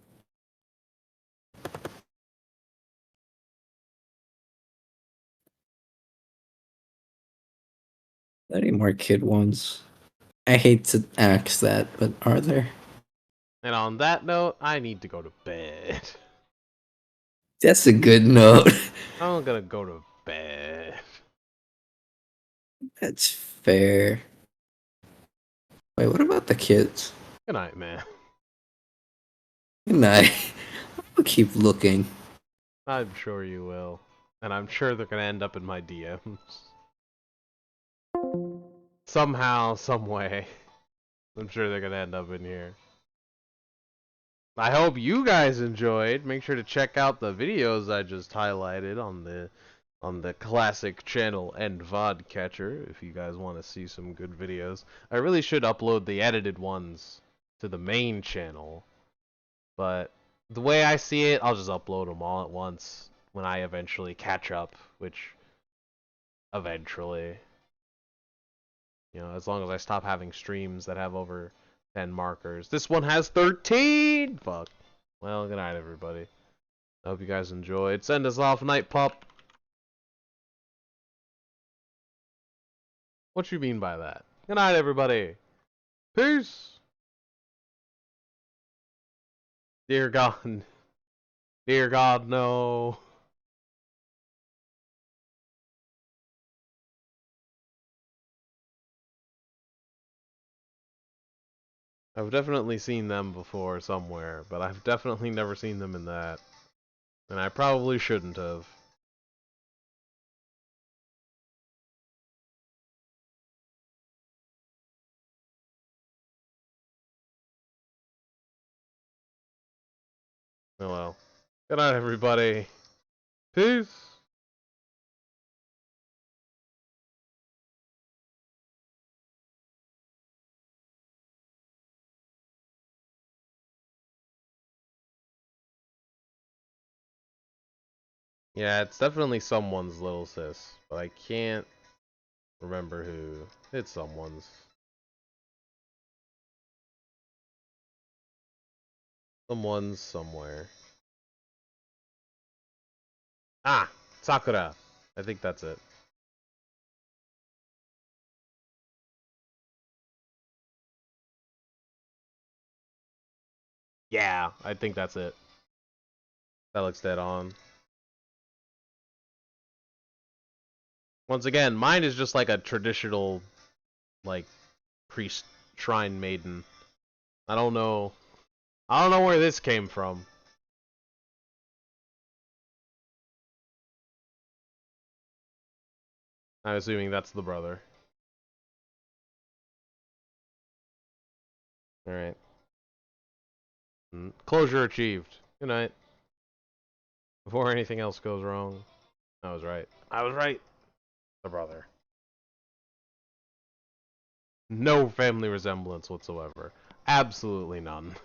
Any more kid ones? I hate to ask that, but are there? And on that note, I need to go to bed. That's a good note. I'm gonna go to bed. That's fair. Wait, what about the kids? Good night, man. Good night. I'll keep looking. I'm sure you will. And I'm sure they're gonna end up in my DMs. Somehow, some way. I'm sure they're gonna end up in here. I hope you guys enjoyed. Make sure to check out the videos I just highlighted on the classic channel and Vodcatcher if you guys want to see some good videos. I really should upload the edited ones to the main channel, but the way I see it, I'll just upload them all at once when I eventually catch up, which eventually, as long as I stop having streams that have over 10 markers. This one has 13! Fuck. Well, good night, everybody. I hope you guys enjoyed. Send us off, Night Pup. What you mean by that? Good night, everybody. Peace. Dear God. Dear God, no. I've definitely seen them before somewhere, but I've definitely never seen them in that. And I probably shouldn't have. Oh well. Good night, everybody. Peace. Yeah, it's definitely someone's little sis, but I can't remember who. It's someone's. Someone's somewhere. Ah! Sakura! I think that's it. Yeah, I think that's it. That looks dead on. Once again, mine is just like a traditional, like, priest shrine maiden. I don't know. I don't know where this came from. I'm assuming that's the brother. Alright. Closure achieved. Good night. Before anything else goes wrong. I was right. I was right. The brother. No family resemblance whatsoever. Absolutely none.